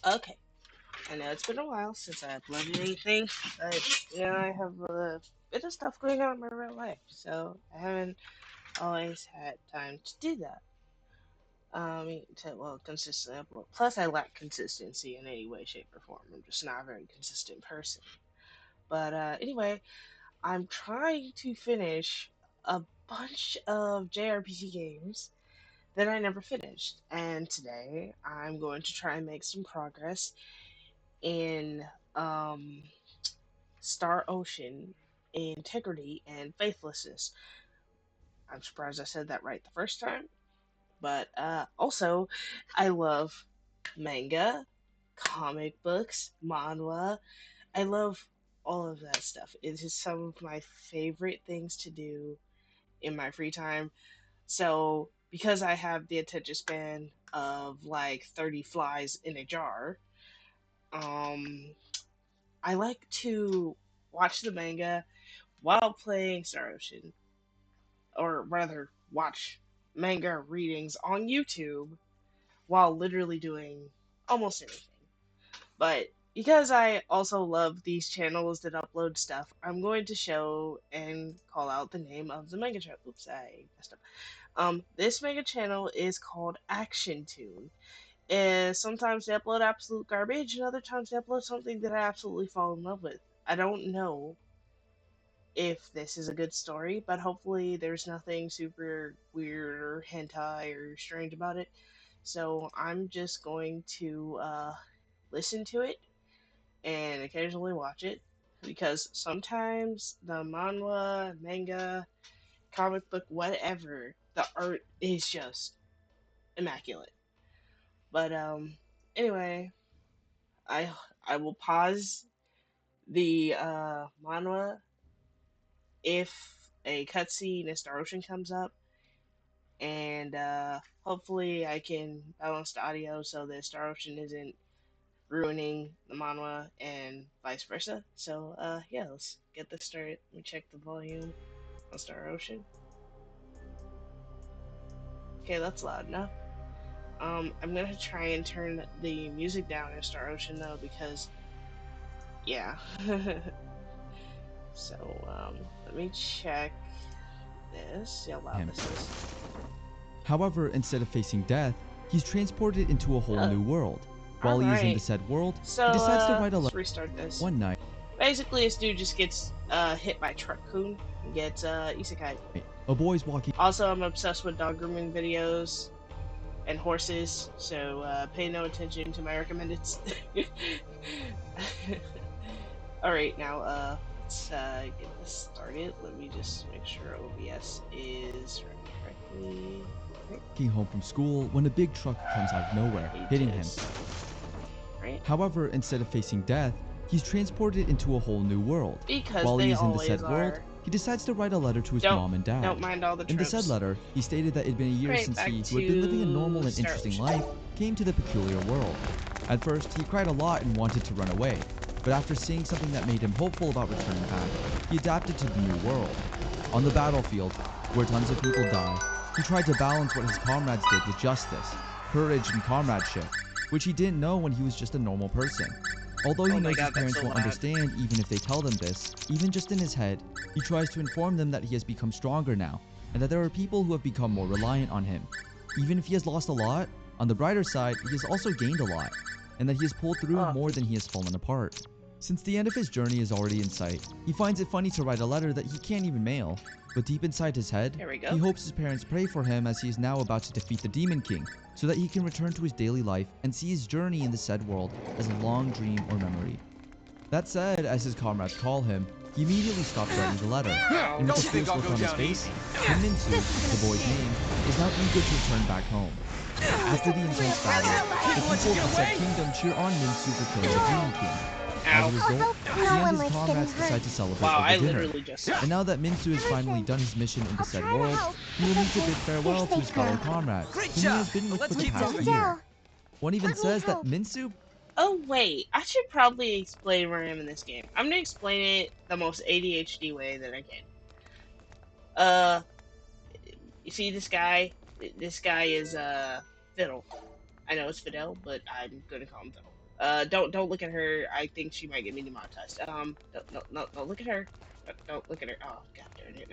Okay, I know it's been a while since I uploaded anything, but I have a bit of stuff going on in my real life, so I haven't always had time to do that. Consistently upload. Plus, I lack consistency in any way, shape, or form. I'm just not a very consistent person. But anyway, I'm trying to finish a bunch of JRPG games that I never finished, and today I'm going to try and make some progress in um, Star Ocean, Integrity, and Faithlessness. I'm surprised I said that right the first time. But also, I love manga, comic books, manhwa. I love all of that stuff. It is some of my favorite things to do in my free time. So, because I have the attention span of like 30 flies in a jar, um, I like to watch the manga while playing Star Ocean, or rather, watch manga readings on YouTube while literally doing almost anything. But because I also love these channels that upload stuff, I'm going to show and call out the name of the manga channel. Oops, I messed up. This mega channel is called Action Toon. And sometimes they upload absolute garbage, and other times they upload something that I absolutely fall in love with. I don't know if this is a good story, but hopefully there's nothing super weird or hentai or strange about it. So I'm just going to listen to it and occasionally watch it because sometimes the manhwa, manga, comic book, whatever, the art is just immaculate. But anyway, I I will pause the manhwa if a cutscene in Star Ocean comes up, and hopefully I can balance the audio so that Star Ocean isn't ruining the manhwa and vice versa. So yeah, let's get this started. Let me check the volume on Star Ocean. Okay, that's loud enough. I'm gonna try and turn the music down in Star Ocean though because yeah. So let me check this. See how loud him. this is. However, instead of facing death, he's transported into a whole Oh, new world. all While he is in the right. said world, So he decides to write a let's letter restart this. one night. Basically, this dude just gets hit by a truck coon and gets isekai. A boy's walking Also, I'm obsessed with dog grooming videos and horses, so pay no attention to my recommended. Alright, now let's get this started. Let me just make sure OBS is running correctly. Okay. home from school when a big truck comes out of nowhere, hitting him. Right? However, instead of facing death, he's transported into a whole new world. Because While they he is in the always said are. world, he decides to write a letter to his Don't- mom and dad. Don't mind all the In the tropes. said letter, he stated that it had been a year Right, since back he, who had been living a normal and to Star interesting Ocean. life, came to the peculiar world. At first, he cried a lot and wanted to run away, but after seeing something that made him hopeful about returning back, he adapted to the new world. On the battlefield, where tons of people die, he tried to balance what his comrades did with justice, courage, and comradeship, which he didn't know when he was just a normal person. Although he Oh my knows God, his that's parents so won't loud. understand even if they tell them this, even just in his head, he tries to inform them that he has become stronger now, and that there are people who have become more reliant on him. Even if he has lost a lot, on the brighter side, he has also gained a lot, and that he has pulled through Oh. more than he has fallen apart. Since the end of his journey is already in sight, he finds it funny to write a letter that he can't even mail. But deep inside his head, There we go. he hopes his parents pray for him as he is now about to defeat the Demon King, so that he can return to his daily life and see his journey in the said world as a long dream or memory. That said, as his comrades call him, he immediately stops writing the letter, and with a fierce look on his face, Minsu, the boy's name, is now eager to return back home. After the intense battle, the people of the said kingdom cheer on Minsu for killing the Demon King. As a result, he and his comrades decide to celebrate Wow, I over dinner. literally just. And now that Minsu has finally done his mission in the said world, he will need to bid farewell to his fellow comrades, whom he has been with for the past year. One even says that Minsu. Oh wait, I should probably explain where I am in this game. I'm gonna explain it the most ADHD way that I can. Uh, you see this guy? This guy is Fiddle. I know it's Fidel, but I'm gonna call him Fiddle. don't look at her. I think she might get me demonetized. Don't look at her. Don't look at her. Oh god darn it.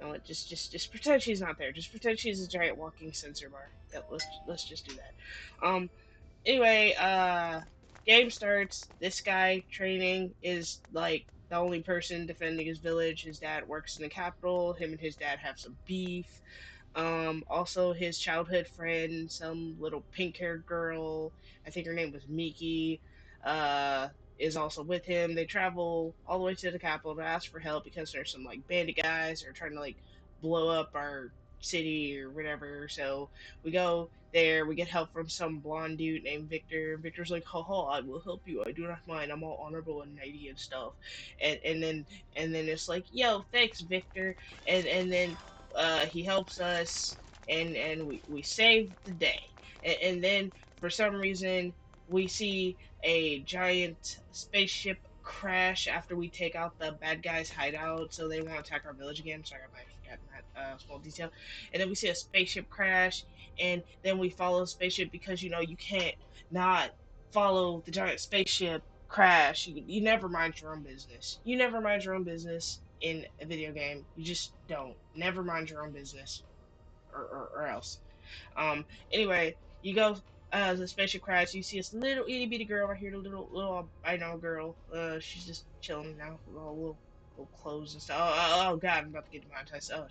No, just pretend she's not there. Just pretend she's a giant walking sensor bar. Yep, let's just do that. Anyway, game starts. This guy training is like the only person defending his village. His dad works in the capital. Him and his dad have some beef. Also his childhood friend, some little pink haired girl, I think her name was Miki, uh, is also with him. They travel all the way to the capital to ask for help because there's some like bandit guys that are trying to like blow up our city or whatever. So we go there, we get help from some blonde dude named Victor. Victor's like, haha, I will help you. I do not mind. I'm all honorable and knighty and stuff. And then it's like, yo, thanks, Victor. And then he helps us, and we save the day. And then for some reason we see a giant spaceship crash after we take out the bad guys hideout, so they won't attack our village again. Sorry, I might have forgotten that small detail. And then we see a spaceship crash, and then we follow the spaceship because you can't not follow the giant spaceship crash. You never mind your own business. You never mind your own business in a video game. You just don't. Never mind your own business, or else. Anyway, you go the spaceship crash. You see this little itty bitty girl right here, the little albino girl. She's just chilling now with all little clothes and stuff. Oh god, I'm about to get demonetized. Oh,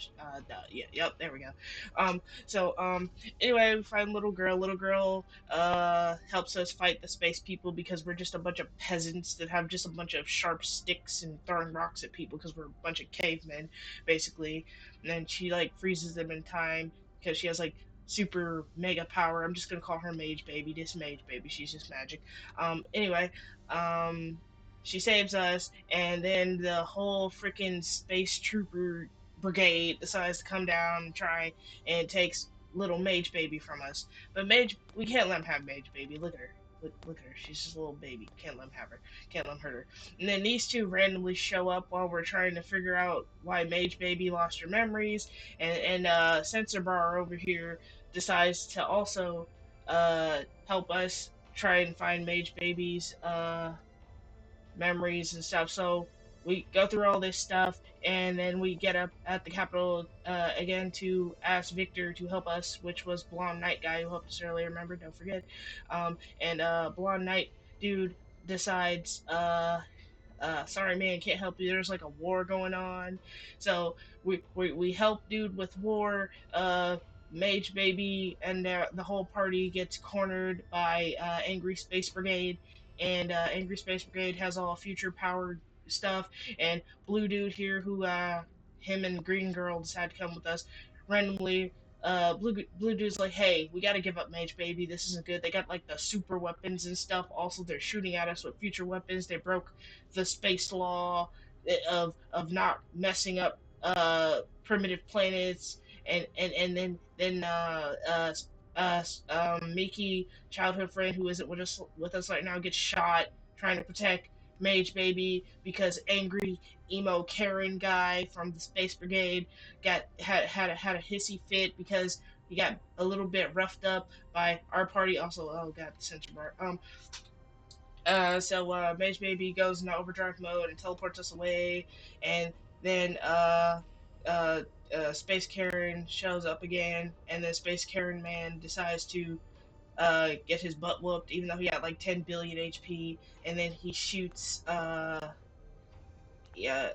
yeah, yep, there we go. So anyway, we find little girl. Little girl helps us fight the space people because we're just a bunch of peasants that have just a bunch of sharp sticks and throwing rocks at people because we're a bunch of cavemen, basically. And then she like freezes them in time because she has like super mega power. I'm just gonna call her Mage Baby. This Mage Baby, she's just magic. Anyway, um, she saves us, and then the whole freaking space trooper brigade decides to come down and try and takes little Mage Baby from us. But Mage, we can't let him have Mage Baby. Look at her. Look at her. She's just a little baby. Can't let him have her. Can't let him hurt her. And then these two randomly show up while we're trying to figure out why Mage Baby lost her memories. And Sensor Bar over here decides to also help us try and find Mage Baby's memories and stuff. So we go through all this stuff, and then we get up at the Capitol again to ask Victor to help us, which was Blonde Knight guy who helped us earlier. Remember, don't forget. And Blonde Knight dude decides sorry man, can't help you, there's like a war going on. So we help dude with war. Mage Baby and the whole party gets cornered by Angry Space Brigade, and Angry Space Brigade has all future powered stuff. And Blue Dude here, who him and Green Girl decide to come with us randomly. Blue Dude's like, hey, we gotta give up Mage Baby. This isn't good. They got like the super weapons and stuff. Also, they're shooting at us with future weapons. They broke the space law of not messing up primitive planets. And then Miki, childhood friend who isn't with us right now, gets shot trying to protect Mage Baby because angry emo Karen guy from the Space Brigade had a hissy fit because he got a little bit roughed up by our party. Also, oh god, the censor bar. So Mage Baby goes into overdrive mode and teleports us away, and then uh, Space Karen shows up again, and then Space Karen man decides to get his butt whooped, even though he got like 10 billion HP, and then yeah,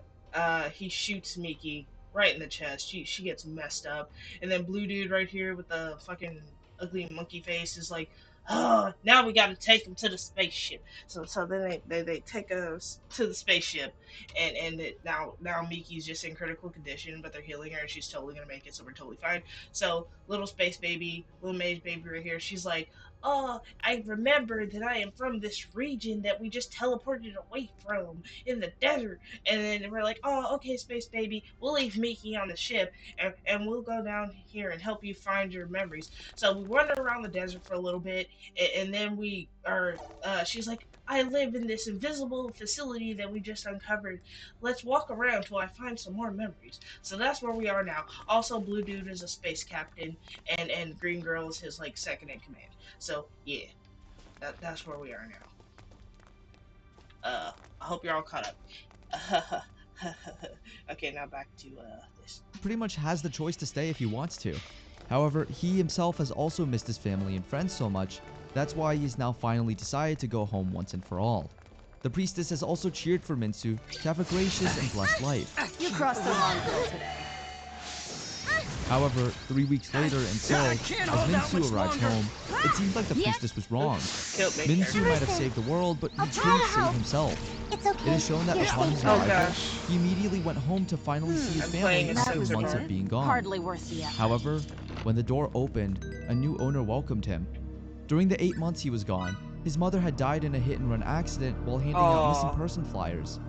he shoots Miki right in the chest. She gets messed up, and then Blue Dude right here with the fucking ugly monkey face is like, oh, now we got to take him to the spaceship. So then they take us to the spaceship, and now Miki's just in critical condition, but they're healing her, and she's totally gonna make it, so we're totally fine. So little space baby, little mage baby right here, she's like, oh, I remember that I am from this region that we just teleported away from in the desert. And then we're like, oh, okay, Space Baby, we'll leave Miki on the ship, and we'll go down here and help you find your memories. So we wander around the desert for a little bit, and then we are, she's like, I live in this invisible facility that we just uncovered. Let's walk around till I find some more memories. So that's where we are now. Also, Blue Dude is a space captain, and Green Girl is his like second in command. So yeah. That's where we are now. I hope you're all caught up. Okay, now back to this. Pretty much has the choice to stay if he wants to. However, he himself has also missed his family and friends so much, that's why he's now finally decided to go home once and for all. The priestess has also cheered for Minsu to have a gracious and blessed life. You crossed the line today. However, 3 weeks later in Seoul, as Minsu arrives home, it seems like the priestess was wrong. Killed me. Minsu might have saved the world, but he couldn't save himself. It's okay. It is shown that upon his Oh arrival, gosh. he immediately went home to finally see his I'm family playing a after censored months of part. being gone. Hardly worth the effort. However, when the door opened, a new owner welcomed him. During the 8 months he was gone, his mother had died in a hit-and-run accident while handing out missing person flyers.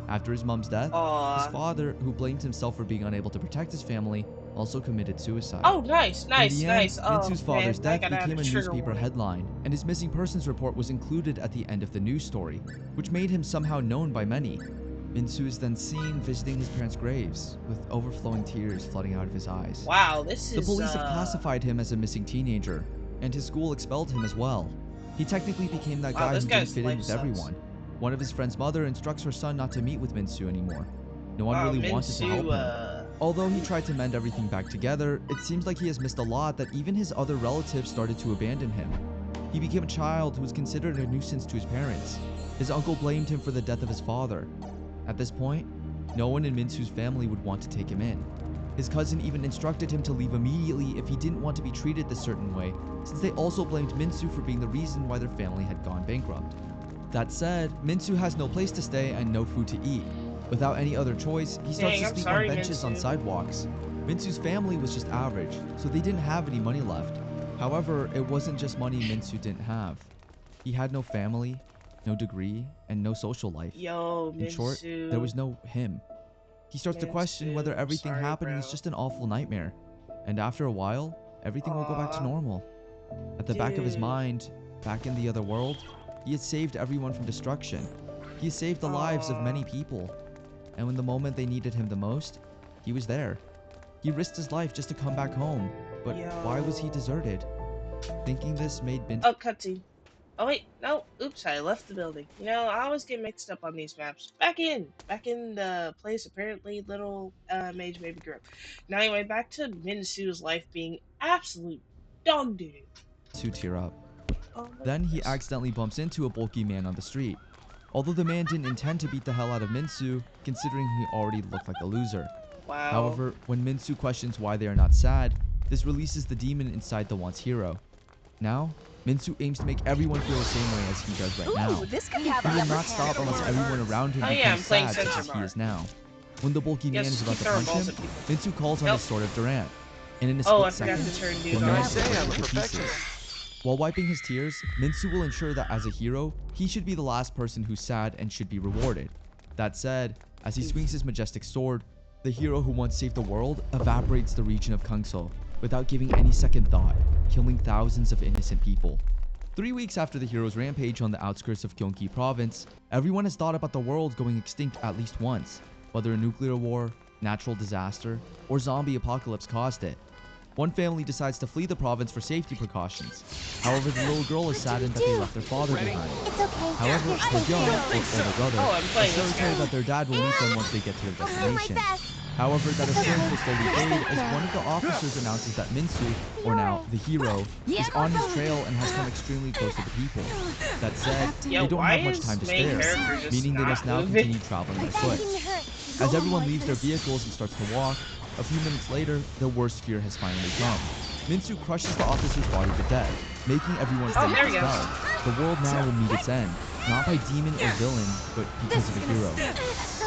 After his mom's death, his father, who blamed himself for being unable to protect his family, also committed suicide. Oh, nice, In nice, the end, nice. Oh, Minsu's father's man, I death gotta add became a trigger newspaper warning. headline, and his missing persons report was included at the end of the news story, which made him somehow known by many. Minsu is then seen visiting his parents' graves, with overflowing tears flooding out of his eyes. Wow, this The is. police have classified him as a missing teenager, and his school expelled him as well. He technically became that Wow, guy this who didn't guy's fit in life with sucks. everyone. One of his friend's mother instructs her son not to meet with Minsu anymore. No one Wow, really wanted to help him. Minsu, Although he tried to mend everything back together, it seems like he has missed a lot that even his other relatives started to abandon him. He became a child who was considered a nuisance to his parents. His uncle blamed him for the death of his father. At this point, no one in Minsu's family would want to take him in. His cousin even instructed him to leave immediately if he didn't want to be treated this certain way, since they also blamed Minsu for being the reason why their family had gone bankrupt. That said, Minsu has no place to stay and no food to eat. Without any other choice, he starts Dang, to I'm sleep sorry, on benches on Minsu. sidewalks. Minsu's family was just average, so they didn't have any money left. However, it wasn't just money Minsu didn't have. He had no family, no degree, and no social life. Yo, In short, Minsu. there was no him. He starts to question whether Minsu, everything sorry, happening is bro. just an awful nightmare. And after a while, everything will go back to Aw, normal. At the back of his dude. mind, back in the other world, he had saved everyone from destruction. He had saved the lives of many people. And when the moment they needed him the most, he was there. He risked his life just to come back home. But why was he Yo. deserted? Thinking this made Bin Oh, cutscene. Oh wait, no. Oops, I left the building. You know, I always get mixed up on these maps. Back in the place. Apparently, little mage baby girl. Now, anyway, back to Minsu's life being absolute dog doo doo. to tear up. Oh my Then he goodness. accidentally bumps into a bulky man on the street. Although the man didn't intend to beat the hell out of Minsu, considering he already looked like a loser. Wow. However, when Minsu questions why they are not sad, this releases the demon inside the once hero. Now, Minsu aims to make everyone feel the same way as he does right now. Ooh, this could He have will a not stop unless everyone around him Oh, yeah, becomes I'm playing sad Censor just as he Bar. is now. When the bulky man Yes, is about keep to throwing punch balls him, at people. Minsu calls on Yep. his sword of Durant, and in a Oh, I split forgot second, to turn the dude man on. is broken to pieces. While wiping his tears, Minsu will ensure that as a hero, he should be the last person who's sad and should be rewarded. That said, as he swings his majestic sword, the hero who once saved the world evaporates the region of Kangso without giving any second thought, killing thousands of innocent people. 3 weeks after the hero's rampage on the outskirts of Gyeonggi province, everyone has thought about the world going extinct at least once, whether a nuclear war, natural disaster, or zombie apocalypse caused it. One family decides to flee the province for safety precautions. However, the little girl is saddened that they left their father behind. It's okay. However, her young, older brother Oh, I'm playing assures this her guy. that their dad will meet them once they get to their I'll do my destination. best. However, that It's assurance okay. will slowly You're fade safe as now. one of the officers announces that Minsu, or now the hero, is on his trail and has come extremely close to the people. That said, Yo, they don't why have much is time to main spare, character just meaning they not must now moving? continue traveling by That foot. didn't hurt. As everyone leaves their vehicles and starts to walk, a few minutes later, the worst fear has finally come. Minsu crushes the officer's body to death, making everyone Oh, think there we as go. well. The world now will meet its end, not by demon or villain, but because of a hero.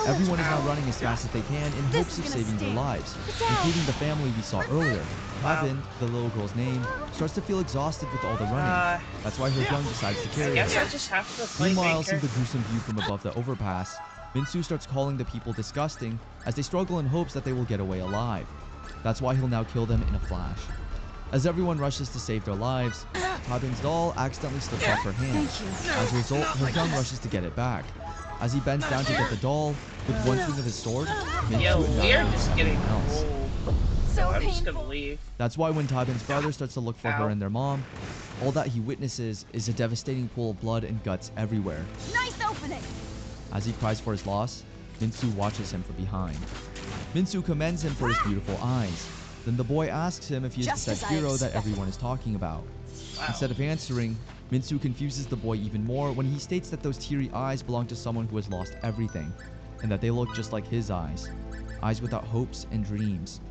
Everyone is now running as fast as they can in hopes of saving their lives, including the family we saw earlier. Wow. Pavin, the little girl's name, starts to feel exhausted with all the running. That's why her young decides to I carry guess her. I just have to play Meanwhile, main seeing the character. gruesome view from above the overpass, Minsu starts calling the people disgusting as they struggle in hopes that they will get away alive. That's why he'll now kill them in a flash. As everyone rushes to save their lives, Tabin's doll accidentally slips off her hand. As a result, her young rushes to get it back. As he bends down to get the doll, with one swing of his sword, Minsu Yo, we are annihilates just getting everyone else. old. So I'm just gonna painful. leave. That's why when Tabin's brother starts to look for her Ow. and their mom, all that he witnesses is a devastating pool of blood and guts everywhere. Nice opening! As he cries for his loss, Minsu watches him from behind. Minsu commends him for his beautiful eyes. Then the boy asks him if he is Just the as said I hero that expected. everyone is talking about. Wow. Instead of answering, Minsu confuses the boy even more when he states that those teary eyes belong to someone who has lost everything, and that they look just like his eyes without hopes and dreams.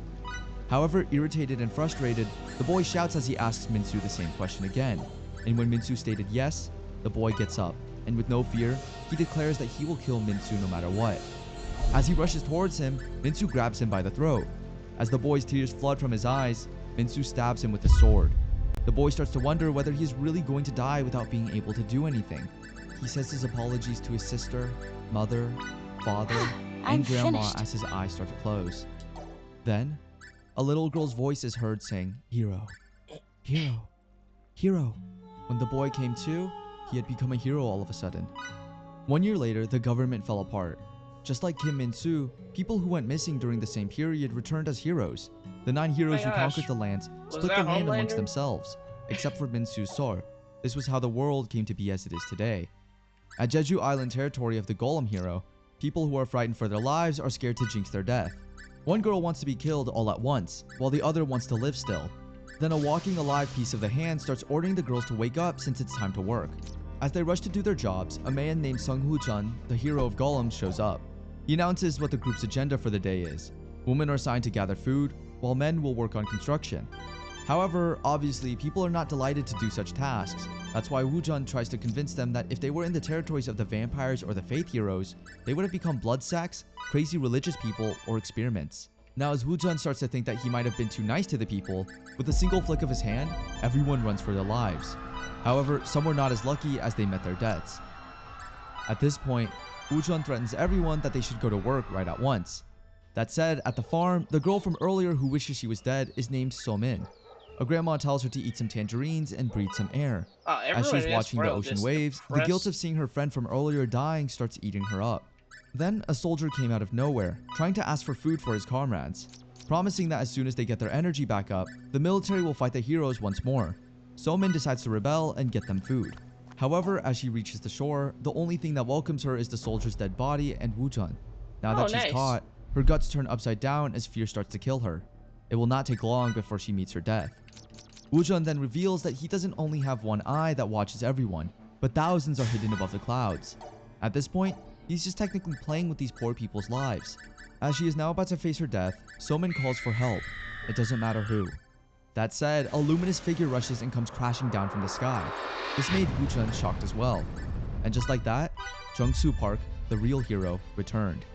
However, irritated and frustrated, the boy shouts as he asks Minsu the same question again, and when Minsu stated yes, the boy gets up, and with no fear, he declares that he will kill Minsu no matter what. As he rushes towards him, Minsu grabs him by the throat. As the boy's tears flood from his eyes, Minsu stabs him with a sword. The boy starts to wonder whether he is really going to die without being able to do anything. He says his apologies to his sister, mother, father, I'm and grandma finished. as his eyes start to close. Then, a little girl's voice is heard saying, "Hero, hero, hero." When the boy came to, he had become a hero all of a sudden. 1 year later, the government fell apart. Just like Kim Min-soo, people who went missing during the same period returned as heroes. The 9 heroes who gosh. conquered the lands Was split that the land amongst Homelander? themselves, except for Min-soo's sword. This was how the world came to be as it is today. At Jeju Island territory of the Golem hero, people who are frightened for their lives are scared to jinx their death. One girl wants to be killed all at once, while the other wants to live still. Then a walking alive piece of the hand starts ordering the girls to wake up since it's time to work. As they rush to do their jobs, a man named Sung Hoo-chun, the hero of Golems, shows up. He announces what the group's agenda for the day is. Women are assigned to gather food, while men will work on construction. However, obviously, people are not delighted to do such tasks. That's why Woo-jun tries to convince them that if they were in the territories of the vampires or the faith heroes, they would have become blood sacks, crazy religious people, or experiments. Now, as Woo-jun starts to think that he might have been too nice to the people, with a single flick of his hand, everyone runs for their lives. However, some were not as lucky as they met their deaths. At this point, Woo-jun threatens everyone that they should go to work right at once. That said, at the farm, the girl from earlier who wishes she was dead is named So-min. A grandma tells her to eat some tangerines and breathe some air. As she Everyone is is watching the real ocean just waves, the guilt depressed. of seeing her friend from earlier dying starts eating her up. Then, a soldier came out of nowhere, trying to ask for food for his comrades, promising that as soon as they get their energy back up, the military will fight the heroes once more. So-min decides to rebel and get them food. However, as she reaches the shore, the only thing that welcomes her is the soldier's dead body and Woo-jun. Now Oh, that she's nice. caught, her guts turn upside down as fear starts to kill her. It will not take long before she meets her death. Woo-jun then reveals that he doesn't only have one eye that watches everyone, but thousands are hidden above the clouds. At this point, he's just technically playing with these poor people's lives. As she is now about to face her death, So-min calls for help. It doesn't matter who. That said, a luminous figure rushes and comes crashing down from the sky. This made Woo-jun shocked as well. And just like that, Jung-soo Park, the real hero, returned.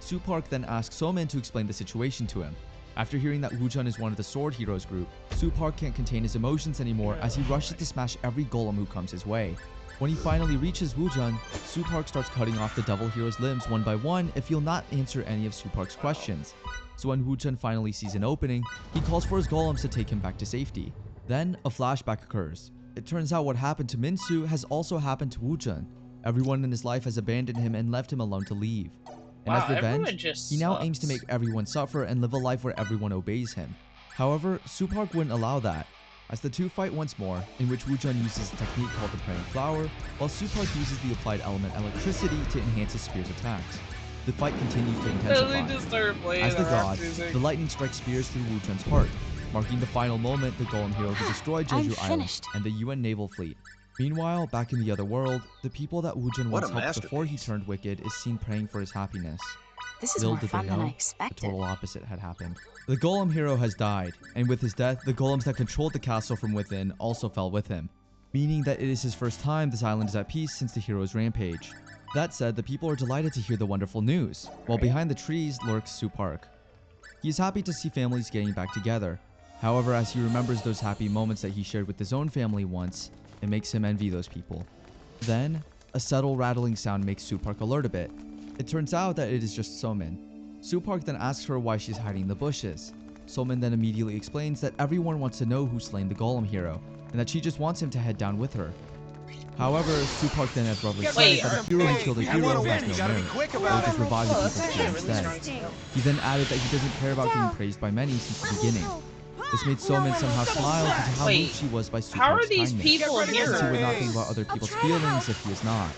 Soo Park then asks So-min to explain the situation to him. After hearing that Woo-jun is one of the Sword Heroes group, Soo Park can't contain his emotions anymore as he rushes to smash every golem who comes his way. When he finally reaches Woo-jun, Soo Park starts cutting off the Devil Hero's limbs one by one if he'll not answer any of Soo Park's questions. So when Woo-jun finally sees an opening, he calls for his golems to take him back to safety. Then, a flashback occurs. It turns out what happened to Min-soo has also happened to Woo-jun. Everyone in his life has abandoned him and left him alone to leave. And Wow, as revenge, everyone just he now aims to sucks. make everyone suffer and live a life where everyone obeys him. However, Soo Park wouldn't allow that, as the two fight once more, in which Woo-jun uses a technique called the praying flower, while Soo Park uses the applied element electricity to enhance his spear's attacks. The fight continues to And they intensify. just started playing As the rock god, music. the lightning strikes spears through Woo-jun's heart, marking the final moment the golem hero who destroyed I'm Jeju Island finished. and the UN naval fleet. Meanwhile, back in the other world, the people that Woo-jun What once a helped before he masterpiece. turned wicked is seen praying for his happiness. This is Little more did fun they than I know, the expected. total opposite had happened. The golem hero has died, and with his death, the golems that controlled the castle from within also fell with him, meaning that it is his first time this island is at peace since the hero's rampage. That said, the people are delighted to hear the wonderful news, while behind the trees lurks Soo Park. He is happy to see families getting back together. However, as he remembers those happy moments that he shared with his own family once, it makes him envy those people. Then, a subtle rattling sound makes Soo Park alert a bit. It turns out that it is just So-min. Soo Park then asks her why she's hiding in the bushes. So-min then immediately explains that everyone wants to know who slain the golem hero, and that she just wants him to head down with her. However, Soo Park then abruptly says Wait, that a hero who killed a you hero wanna has win, you no gotta be merit, quick or about just it. revive the Oh, that's people's actually spirit a really instead. strong skill. He then added that he doesn't care about getting praised by many since the beginning. This made Somin somehow smile due to how moved Wait, she was by how are Supark's these kindness, people since he would not think heroes? about other people's feelings if he is not.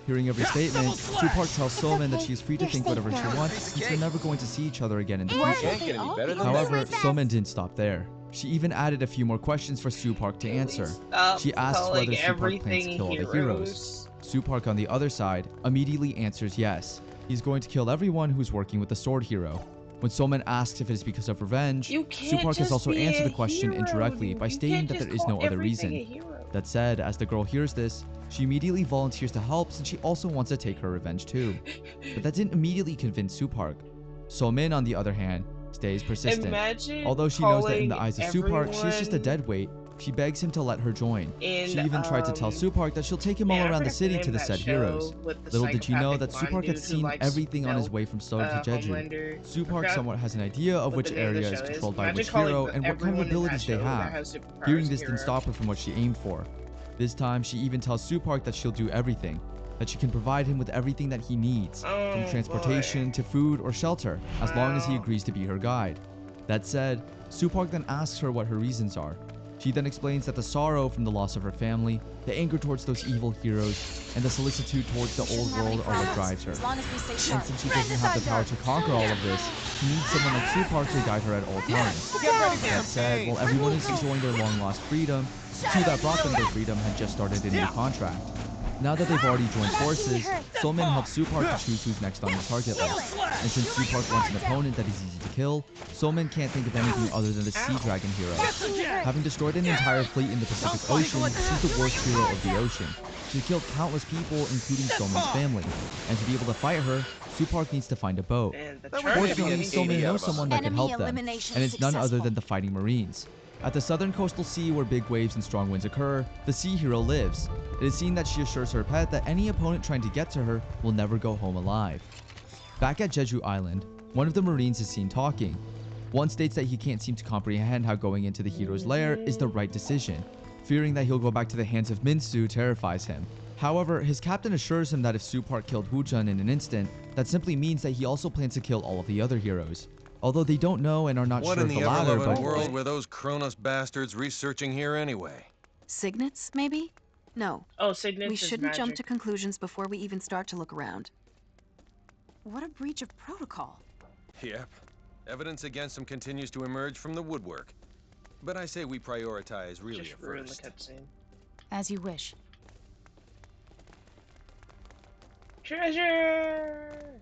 Hearing every statement, Supark tells Somin that she is free to think whatever she wants since they're never going to see each other again in the future. Can't get any better than However, that. Somin didn't stop there. She even added a few more questions for Supark to Can we answer. stop She asks calling whether Supark plans to everything kill all the heroes. heroes? Supark, on the other side, immediately answers yes. He's going to kill everyone who's working with the sword hero. When Somin asks if it is because of revenge, You can't Supark has just also be answered a the question hero, indirectly dude. by You stating can't that just there is call no other everything reason. a hero. That said, as the girl hears this, she immediately volunteers to help since she also wants to take her revenge too. But that didn't immediately convince Supark. Somin, on the other hand, stays persistent. Imagine Although she knows that in the calling eyes of Supark, she is just a everyone deadweight, she begs him to let her join. in, She even tried to tell Supark that she'll take him all man, I around the forgot city name to of the that said show heroes. with the Little did she know that psychopathic Supark blonde had dude who seen likes everything on his milk, way from Sodor to Jeju. Homelander. I Supark forgot somewhat has an idea of what which the name of the area is show controlled by Imagine which calling hero and what kind of everyone in that abilities they show that have. has superpowers Hearing a this didn't hero. stop her from what she aimed for. This time, she even tells Supark that she'll do everything, that she can provide him with everything that he needs, from Oh, transportation to food or shelter, as long as he Wow. agrees to be her guide. That said, Supark then asks her what her reasons are. She then explains that the sorrow from the loss of her family, the anger towards those evil heroes, and the solicitude towards the old world are what drives her. As long as we stay And sharp. since she doesn't have the power to conquer all of this, she needs someone like Supark to guide her at all times. That said, while everyone is enjoying their long-lost freedom, the two that brought them their freedom had just started a new contract. Now that they've already joined forces, Somin helps Supark to choose who's next on his target list. And since Supark wants an opponent that is easy to kill, Somin can't think of anything other than the Sea Dragon hero. Having destroyed an entire fleet in the Pacific Ocean, she's the worst hero of the ocean. She's killed countless people, including Somin's family. And to be able to fight her, Supark needs to find a boat. Man, the Fortunately, Charlie Somin knows someone that can Enemy help them, elimination and it's none other successful. than the Fighting Marines. At the southern coastal sea where big waves and strong winds occur, the sea hero lives. It is seen that she assures her pet that any opponent trying to get to her will never go home alive. Back at Jeju Island, one of the Marines is seen talking. One states that he can't seem to comprehend how going into the hero's lair is the right decision. Fearing that he'll go back to the hands of Minsu terrifies him. However, his captain assures him that if Supark killed Woochun in an instant, that simply means that he also plans to kill all of the other heroes. Although they don't know and are not What sure in of the the latter, ever-loving but world were those Kronos bastards researching here anyway? Signets, maybe? No. Oh, Signets We is shouldn't jump magic. to conclusions before we even start to look around. What a breach of protocol. Yep. Evidence against him continues to emerge from the woodwork. But I say we prioritize Relia Just ruin the first. cutscene. As you wish. Treasure!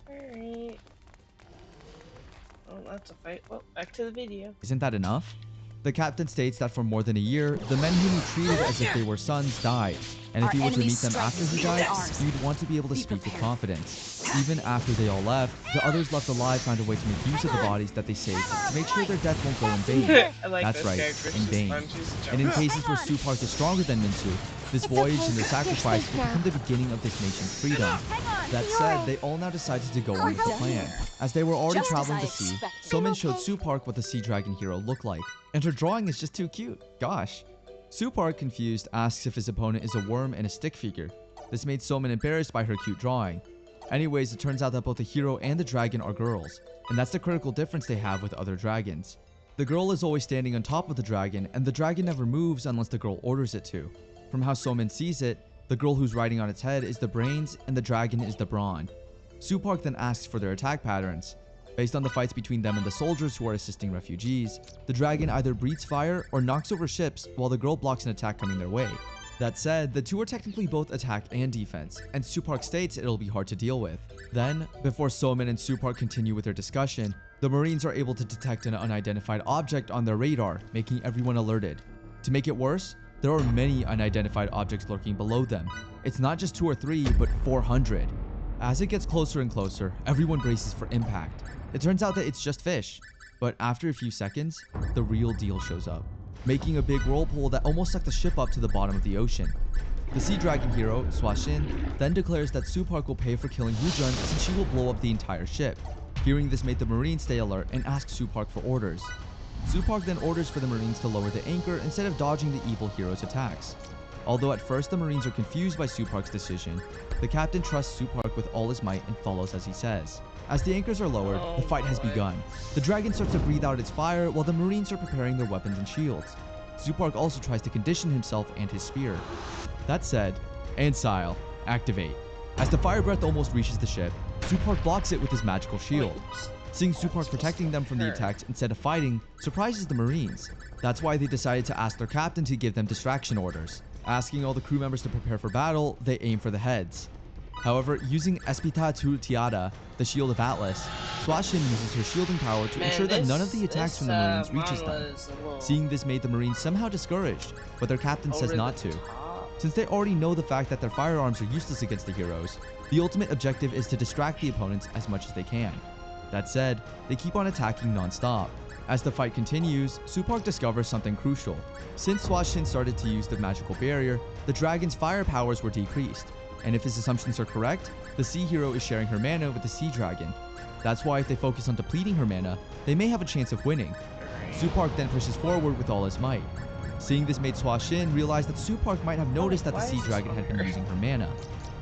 Alright. Oh, that's a fight. Well, back to the video. isn't that enough? The captain states that for more than a year, the men whom he treated as if they were sons died, and if Our he were to meet enemy's them strength after is he equal to died, ours. he would want to be able to Be speak with prepared. confidence. Even after they all left, the others left alive found a way to make use of the bodies that they saved to make sure their death won't go in vain. I like That's this right, character. in She's vain. fun. She's a And in joke. cases where Supark is stronger than Minsu, this voyage and their sacrifice will become the beginning of this nation's freedom. That said, they all now decided to go on with the plan. As they were already Just as traveling I the sea, expected. Somin showed Supark what the Sea Dragon hero looked like. And her drawing is just too cute. Gosh. Supark, confused, asks if his opponent is a worm and a stick figure. This made Somin embarrassed by her cute drawing. Anyways, it turns out that both the hero and the dragon are girls, and that's the critical difference they have with other dragons. The girl is always standing on top of the dragon, and the dragon never moves unless the girl orders it to. From how Somin sees it, the girl who's riding on its head is the brains, and the dragon is the brawn. Supark then asks for their attack patterns. Based on the fights between them and the soldiers who are assisting refugees, the dragon either breathes fire or knocks over ships while the girl blocks an attack coming their way. That said, the two are technically both attack and defense, and Supark states it'll be hard to deal with. Then, before Somin and Supark continue with their discussion, the Marines are able to detect an unidentified object on their radar, making everyone alerted. To make it worse, there are many unidentified objects lurking below them. It's not just 2 or 3, but 400. As it gets closer and closer, everyone braces for impact. It turns out that it's just fish. But after a few seconds, the real deal shows up, making a big whirlpool that almost sucked the ship up to the bottom of the ocean. The Sea Dragon hero, Swashin, then declares that Supark will pay for killing Wujun since she will blow up the entire ship. Hearing this made the Marines stay alert and ask Supark for orders. Supark then orders for the Marines to lower the anchor instead of dodging the evil hero's attacks. Although at first the Marines are confused by Supark's decision, the captain trusts Supark with all his might and follows as he says. As the anchors are lowered, the fight has begun. The dragon starts to breathe out its fire while the Marines are preparing their weapons and shields. Zoopark also tries to condition himself and his spear. That said, Ansile, activate. As the fire breath almost reaches the ship, Zoopark blocks it with his magical shield. Seeing Zoopark protecting them from the attacks instead of fighting surprises the Marines. That's why they decided to ask their captain to give them distraction orders. Asking all the crew members to prepare for battle, they aim for the heads. However, using Espita Tiada, the shield of Atlas, Swashin uses her shielding power to ensure that none of the attacks from the Marines reaches them. Seeing this made the Marines somehow discouraged, but their captain says not to. Since they already know the fact that their firearms are useless against the heroes, the ultimate objective is to distract the opponents as much as they can. That said, they keep on attacking non-stop. As the fight continues, Zoopark discovers something crucial. Since Swashin started to use the magical barrier, the dragon's fire powers were decreased. And if his assumptions are correct, the sea hero is sharing her mana with the sea dragon. That's why if they focus on depleting her mana, they may have a chance of winning. Zoopark then pushes forward with all his might. Seeing this made Swashin realize that Zoopark might have noticed that the sea dragon had been using her mana.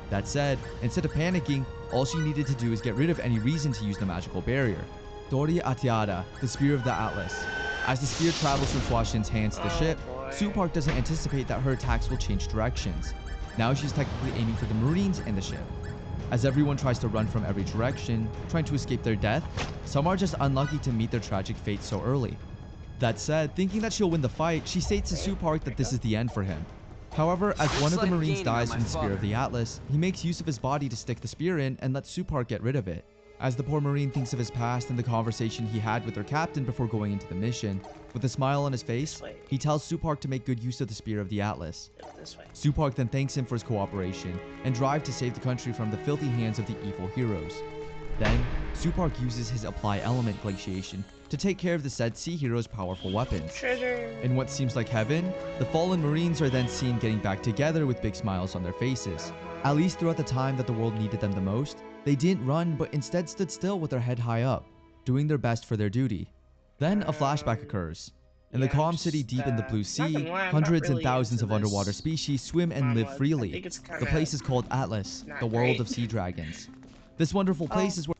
That said, instead of panicking, all she needed to do is get rid of any reason to use the magical barrier. Dori Atiada, the Spear of the Atlas. As the spear travels from Swashin's hands to the ship, Zoopark doesn't anticipate that her attacks will change directions. Now she's technically aiming for the Marines and the ship. As everyone tries to run from every direction, trying to escape their death, some are just unlucky to meet their tragic fate so early. That said, thinking that she'll win the fight, she states to Zoopark that this is the end for him. However, as one of the Marines dies from the Spear of the Atlas, he makes use of his body to stick the spear in and lets Zoopark get rid of it. As the poor Marine thinks of his past and the conversation he had with their captain before going into the mission, with a smile on his face, he tells Zoopark to make good use of the Spear of the Atlas. Zoopark then thanks him for his cooperation and drive to save the country from the filthy hands of the evil heroes. Then, Zoopark uses his Apply Element Glaciation to take care of the said sea hero's powerful weapons. In what seems like heaven, the fallen Marines are then seen getting back together with big smiles on their faces. At least throughout the time that the world needed them the most, they didn't run but instead stood still with their head high up, doing their best for their duty. Then a flashback occurs. In the calm city deep in the blue sea, hundreds and thousands of underwater species swim and live freely. The place is called Atlas, the world of sea dragons. This wonderful place is where...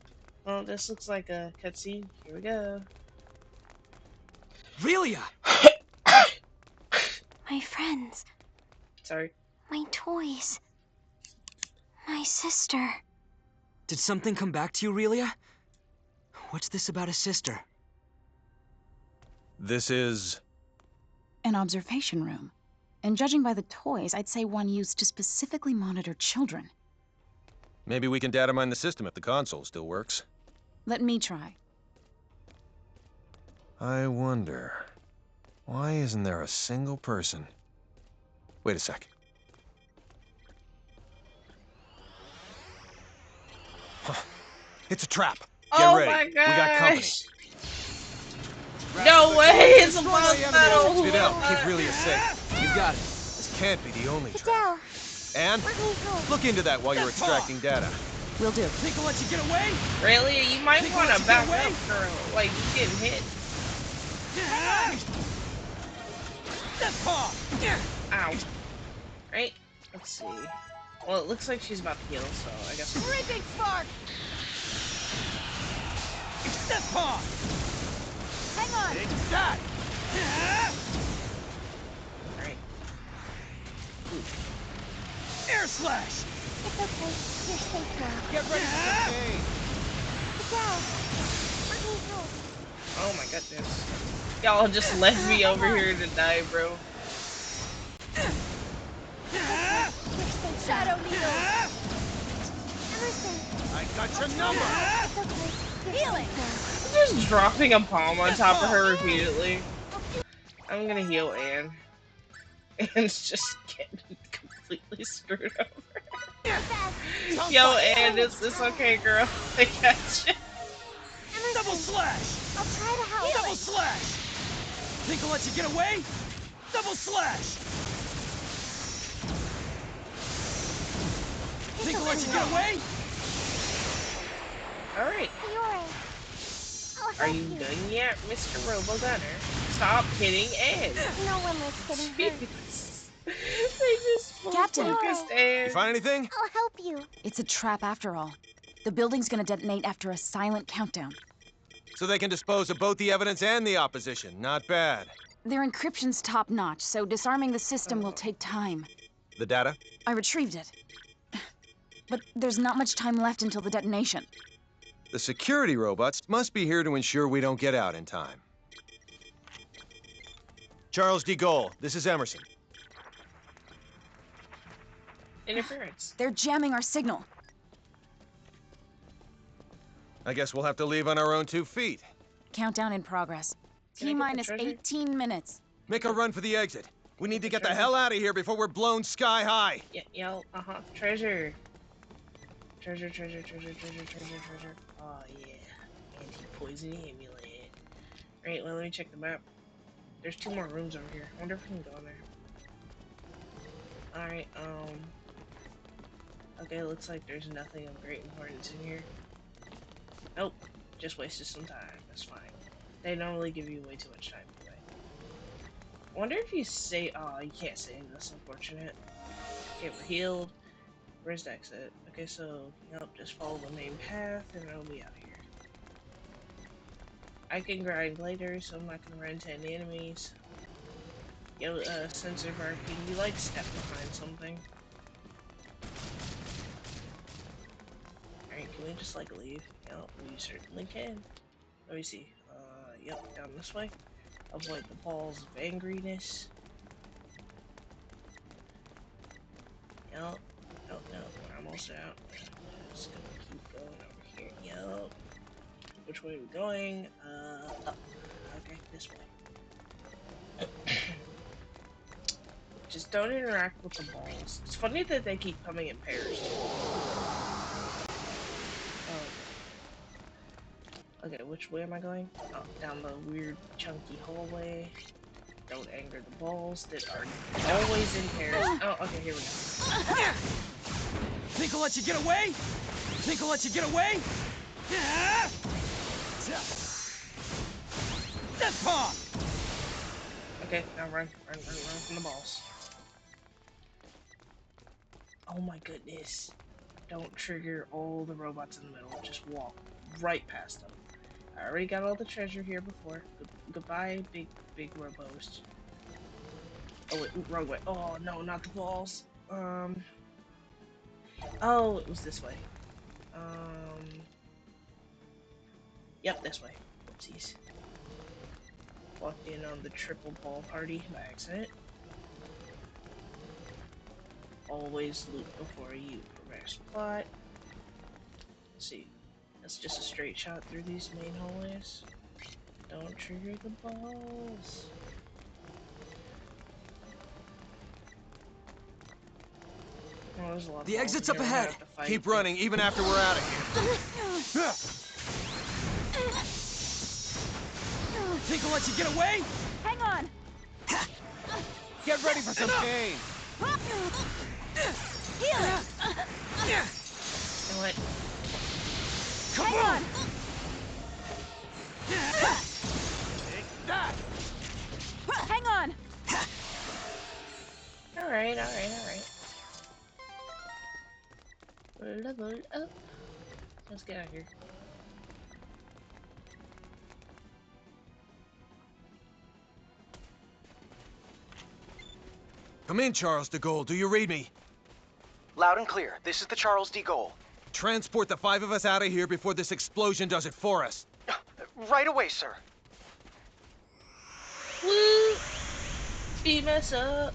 Well, this looks like a cutscene. Here we go. Relia! My friends. Sorry. My toys. My sister. Did something come back to you, Relia? What's this about a sister? This is... An observation room. And judging by the toys, I'd say one used to specifically monitor children. Maybe we can data mine the system if the console still works. Let me try. I wonder... why isn't there a single person? Wait a sec. Huh. It's a trap. Get ready. My gosh. We got company. No way! It's a boss battle! Fidel, keep Relia safe. You got it. This can't be the only trap. Fidel, And let me help. look into that while you're extracting data. Will do. Think I'll let you get away? Really? You might Think want I'll to let back you get up, away? girl. Like, you getting hit. That's paw! Ow. Right? Let's see. Well, it looks like she's about to heal, so I guess... Ripping spark! That's paw! Hang on. Take that! Alright. Air slash! It's okay. You're safe now. Get ready for the game! Fidel, let me help. Oh my goodness. Y'all just left me over here to die, bro. You're safe. Shadow needle. Emerson, I got your number! it's okay. You're Healing. safe now. Just dropping a palm on top of her repeatedly. I'm gonna heal Anne. Anne's just getting completely screwed over. Yo, Anne, it's okay, girl. I got you. Double Emerson, slash! I'll try to help. Double slash! Think I'll let you get away? Double slash! Think I'll let you get away? Alright. Fiore, I'll Are help you you. done yet, Mr. Robo-Gunner? Stop hitting Anne. No one likes getting hurt. Jeez. They just full Captain. focused Anne. You find anything? I'll help you. It's a trap after all. The building's gonna detonate after a silent countdown. So they can dispose of both the evidence and the opposition. Not bad. Their encryption's top-notch, so disarming the system will Oh. take time. The data? I retrieved it. But there's not much time left until the detonation. The security robots must be here to ensure we don't get out in time. Charles de Gaulle, this is Emerson. Interference. They're jamming our signal. I guess we'll have to leave on our own 2 feet. Countdown in progress. Can I get the T-minus treasure? 18 minutes. Make a run for the exit. We need to get the treasure. hell out of here before we're blown sky high. Treasure. Treasure. Oh, yeah. Anti-poison amulet. Right, well, let me check the map. There's 2 more rooms over here. I wonder if we can go in there. Alright, okay, looks like there's nothing of great importance in here. Nope. Just wasted some time. That's fine. They normally give you way too much time anyway. I wonder if you say, oh, you can't save this, unfortunate. Okay, we're healed. Where's the exit? Okay, so, nope, just follow the main path and I'll be out of here. I can grind later, so I'm not gonna run into any enemies. Yo, sensor marking, you like step behind something. Alright, can we just like leave? Yep, we certainly can. Let me see. Yep, down this way. Avoid the balls of angriness. Yep. No, we're almost out. Just gonna keep going over here. Yep. Which way are we going? Up. Okay, this way. Just don't interact with the balls. It's funny that they keep coming in pairs. Okay, which way am I going? Oh, down the weird chunky hallway. Don't anger the balls that are always in pairs. Oh, okay, here we go. Think I'll let you get away? Think I'll let you get away? Death Palm! Okay, now run from the balls. Oh my goodness. Don't trigger all the robots in the middle. Just walk right past them. I already got all the treasure here before. Goodbye, big robos. Oh wait, wrong way. Oh no, not the balls. Oh, it was this way. Yep, this way. Whoopsies. Walked in on the triple ball party by accident. Always loot before you progress plot. Let's see. That's just a straight shot through these main hallways. Don't trigger the balls. Oh, there's a lot of The balls exit's in up here. We're gonna ahead. have to fight. Keep running, even after we're out of here. Think I'll let you get away? Hang on. Get ready for some pain. Heal it. You know what? Hang on. Take that. Hang on. Alright. Level up. Let's get out of here. Come in, Charles de Gaulle. Do you read me? Loud and clear. This is the Charles de Gaulle. Transport the 5 of us out of here before this explosion does it for us. Right away, sir. Woo! Beam us up.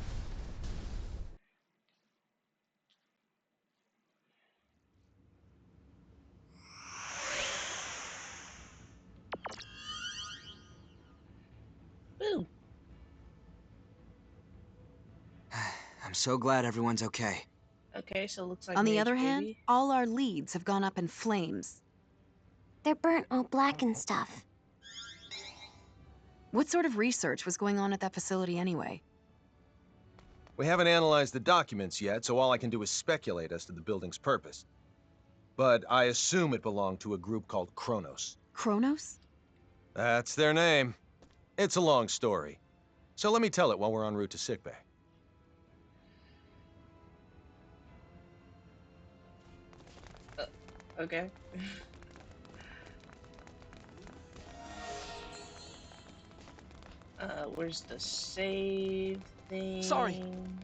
Woo! I'm so glad everyone's okay. Okay, so it looks like On the Mage other hand, Baby. all our leads have gone up in flames. They're burnt all black and stuff. What sort of research was going on at that facility anyway? We haven't analyzed the documents yet, so all I can do is speculate as to the building's purpose. But I assume it belonged to a group called Kronos. Kronos? That's their name. It's a long story. So let me tell it while we're en route to sickbay. Okay. Where's the save Sorry. thing?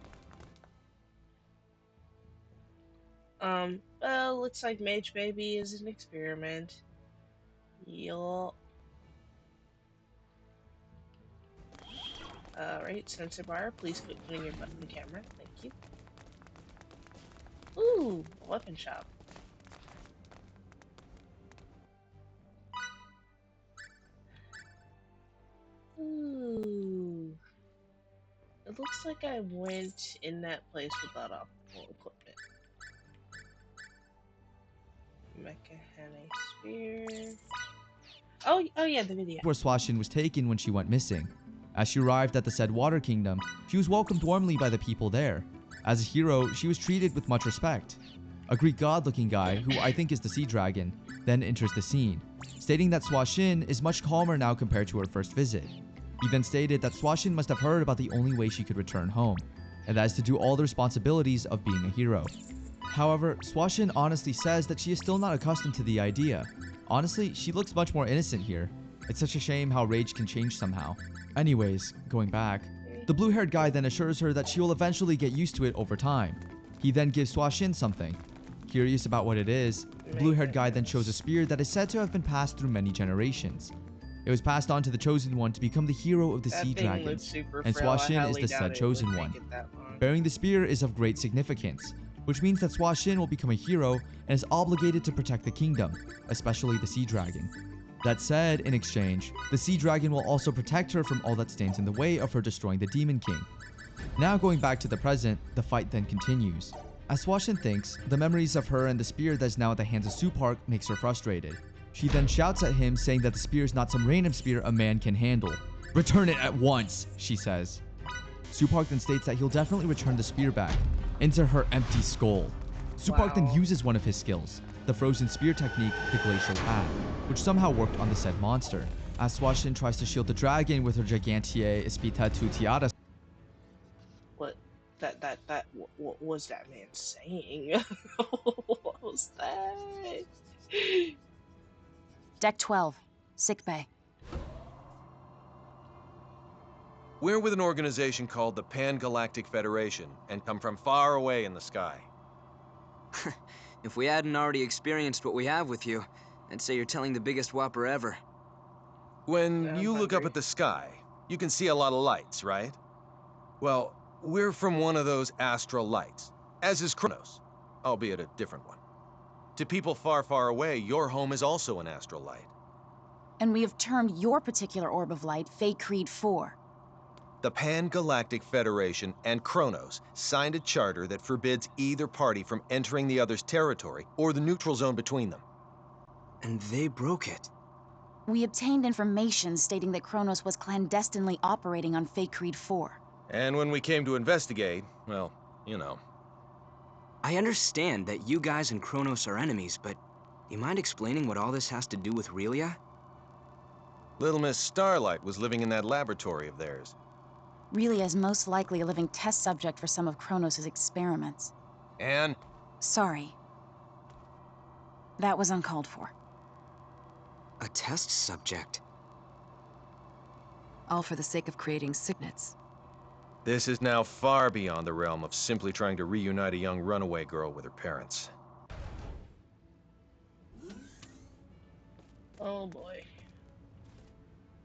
Well, looks like Mage Baby is an experiment. Yup. Alright, sensor bar, please quit putting your butt in the camera. Thank you. Ooh, a weapon shop. Ooh. It looks like I went in that place without optimal equipment. Mechanic spear. Oh yeah, the video. Where Swashin was taken when she went missing. As she arrived at the said Water Kingdom, she was welcomed warmly by the people there. As a hero, she was treated with much respect. A Greek god-looking guy, who I think is the sea dragon, then enters the scene, stating that Swashin is much calmer now compared to her first visit. He then stated that Swashin must have heard about the only way she could return home, and that is to do all the responsibilities of being a hero. However, Swashin honestly says that she is still not accustomed to the idea. Honestly, she looks much more innocent here. It's such a shame how rage can change somehow. Anyways, going back, the blue-haired guy then assures her that she will eventually get used to it over time. He then gives Swashin something. Curious about what it is, the blue-haired guy then shows a spear that is said to have been passed through many generations. It was passed on to the Chosen One to become the hero of the That sea thing dragon, looks super and frail. I Swashin is highly the doubt said it Chosen would One. make it that long. Bearing the spear is of great significance, which means that Swashin will become a hero and is obligated to protect the kingdom, especially the sea dragon. That said, in exchange, the sea dragon will also protect her from all that stands in the way of her destroying the Demon King. Now going back to the present, the fight then continues. As Swashin thinks, the memories of her and the spear that is now at the hands of Supark makes her frustrated. She then shouts at him, saying that the spear is not some random spear a man can handle. "Return it at once," she says. Supark then states that he'll definitely return the spear back into her empty skull. Supark then Wow. uses one of his skills, the frozen spear technique, the glacial path, which somehow worked on the said monster. As Swashin tries to shield the dragon with her Gigantiae Espita Tutiara. What? What was that man saying? What was that? Deck 12, sick bay. We're with an organization called the Pan-Galactic Federation and come from far away in the sky. If we hadn't already experienced what we have with you, I'd say you're telling the biggest whopper ever. When I'm you look up hungry. at the sky, you can see a lot of lights, right? Well, we're from one of those astral lights, as is Kronos, albeit a different one. To people far, far away, your home is also an astral light. And we have termed your particular orb of light Fate Creed 4. The Pan-Galactic Federation and Kronos signed a charter that forbids either party from entering the other's territory or the neutral zone between them. And they broke it. We obtained information stating that Kronos was clandestinely operating on Fate Creed 4. And when we came to investigate, well, you know. I understand that you guys and Kronos are enemies, but do you mind explaining what all this has to do with Relia? Little Miss Starlight was living in that laboratory of theirs. Relia is most likely a living test subject for some of Kronos' experiments. And Sorry. That was uncalled for. A test subject? All for the sake of creating signets. this is now far beyond the realm of simply trying to reunite a young runaway girl with her parents. Oh boy.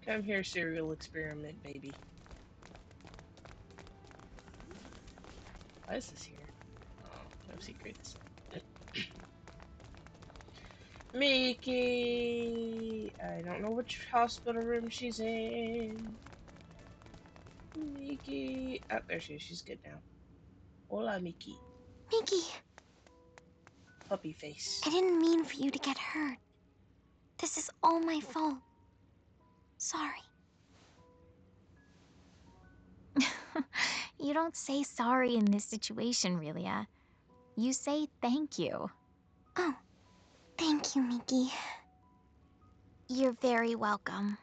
Come here, serial experiment, baby. Why is this here? Oh, no secrets. Mickey! I don't know which hospital room she's in. Mickey! Oh, there she is. She's good now. Hola, Mickey. Mickey, Puppy face. I didn't mean for you to get hurt. This is all my fault. Sorry. You don't say sorry in this situation, Relia. You say thank you. Oh, thank you, Mickey. You're very welcome.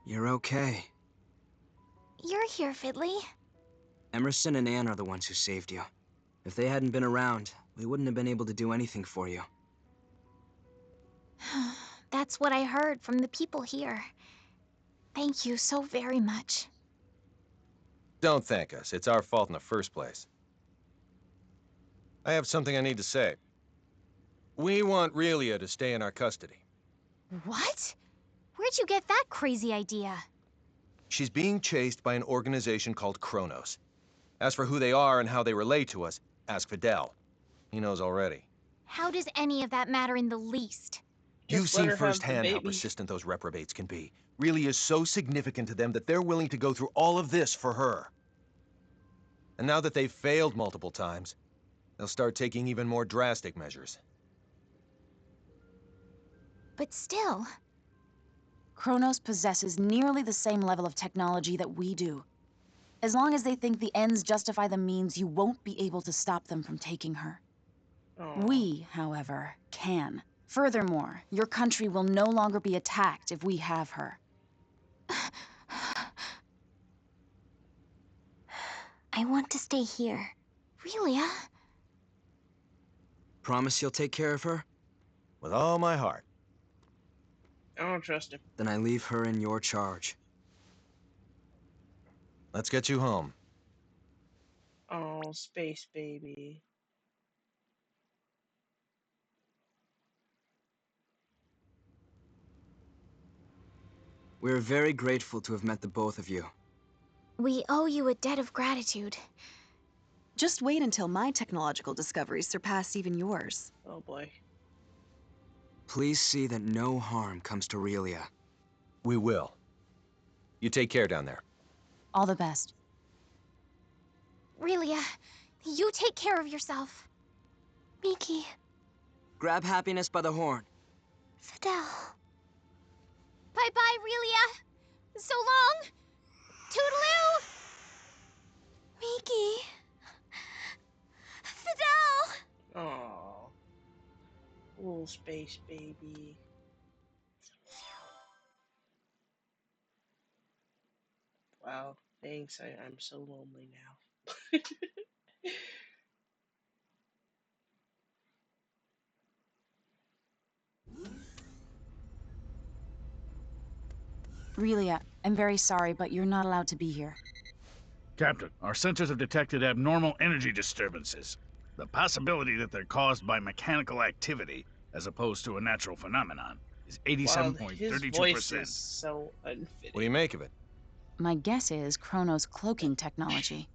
You're okay. You're here, Fiddly. Emerson and Anne are the ones who saved you. If they hadn't been around, we wouldn't have been able to do anything for you. That's what I heard from the people here. Thank you so very much. Don't thank us. It's our fault in the first place. I have something I need to say. We want Relia to stay in our custody. What? Where'd you get that crazy idea? She's being chased by an organization called Kronos. As for who they are and how they relate to us, ask Fidel. He knows already. How does any of that matter in the least? You've Just let seen her have the firsthand how baby. persistent those reprobates can be. Really is so significant to them that they're willing to go through all of this for her. And now that they've failed multiple times, they'll start taking even more drastic measures. But still, Kronos possesses nearly the same level of technology that we do. As long as they think the ends justify the means, you won't be able to stop them from taking her. Aw. We, however, can. Furthermore, your country will no longer be attacked if we have her. I want to stay here. Relia? Promise you'll take care of her? With all my heart. I don't trust him. Then I leave her in your charge. Let's get you home. Oh, space baby. We're very grateful to have met the both of you. We owe you a debt of gratitude. Just wait until my technological discoveries surpass even yours. Oh boy. Please see that no harm comes to Relia. We will. You take care down there. All the best. Relia, you take care of yourself. Miki, Grab happiness by the horn. Fidel. Bye-bye, Relia. So long. Toodaloo. Miki. Fidel! Oh. Little space baby. Wow. Thanks. I'm so lonely now. Really, I'm very sorry, but you're not allowed to be here. Captain, our sensors have detected abnormal energy disturbances. The possibility that they're caused by mechanical activity, as opposed to a natural phenomenon, is Wow, his voice is 87.32%. so unfitting. What do you make of it? My guess is Kronos' cloaking technology.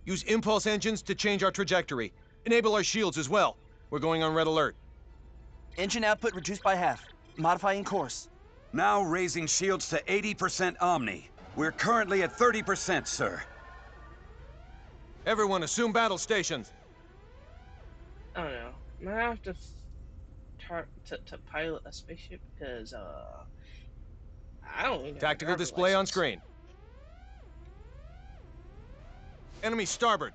Use impulse engines to change our trajectory. Enable our shields as well. We're going on red alert. Engine output reduced by half. Modifying course. Now raising shields to 80% Omni. We're currently at 30%, sir. Everyone, assume battle stations. I don't know. I'm gonna have to to pilot a spaceship because I don't even have a Tactical driver's display on license. screen. Enemy starboard.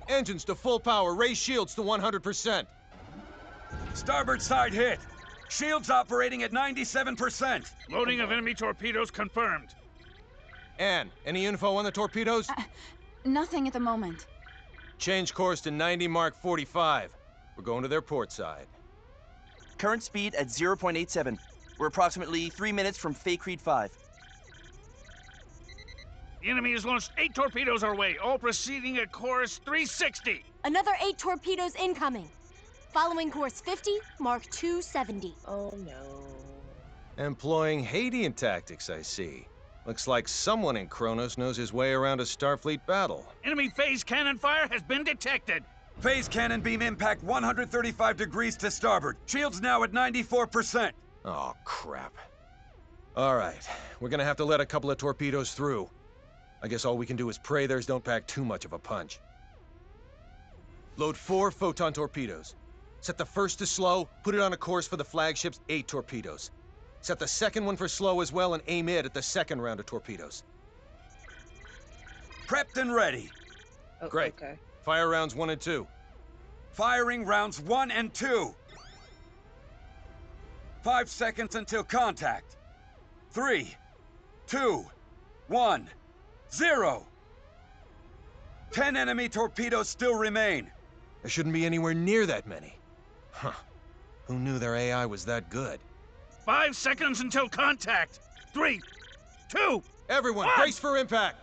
Engines to full power. Raise shields to 100%. Starboard side hit. Shields operating at 97%. Loading of enemy torpedoes confirmed. Anne, any info on the torpedoes? Nothing at the moment. Change course to 90 Mark 45. We're going to their port side. Current speed at 0.87. We're approximately 3 minutes from Fay Creed 5. The enemy has launched 8 torpedoes our way, all proceeding at course 360. Another 8 torpedoes incoming. Following course 50, Mark 270. Oh no. Employing Hadean tactics, I see. Looks like someone in Kronos knows his way around a Starfleet battle. Enemy phase cannon fire has been detected. Phase cannon beam impact 135 degrees to starboard. Shields now at 94%. Oh, crap. All right, we're gonna have to let a couple of torpedoes through. I guess all we can do is pray theirs don't pack too much of a punch. Load 4 photon torpedoes. Set the first to slow, put it on a course for the flagship's 8 torpedoes. Set the second one for slow as well and aim it at the second round of torpedoes. Prepped and ready. Oh, Great. Okay. Fire rounds 1 and 2. Firing rounds 1 and 2. 5 seconds until contact. 3, 2, 1, 0. 10 enemy torpedoes still remain. There shouldn't be anywhere near that many. Huh. Who knew their AI was that good? 5 seconds until contact. 3, 2, Everyone, 1. brace for impact!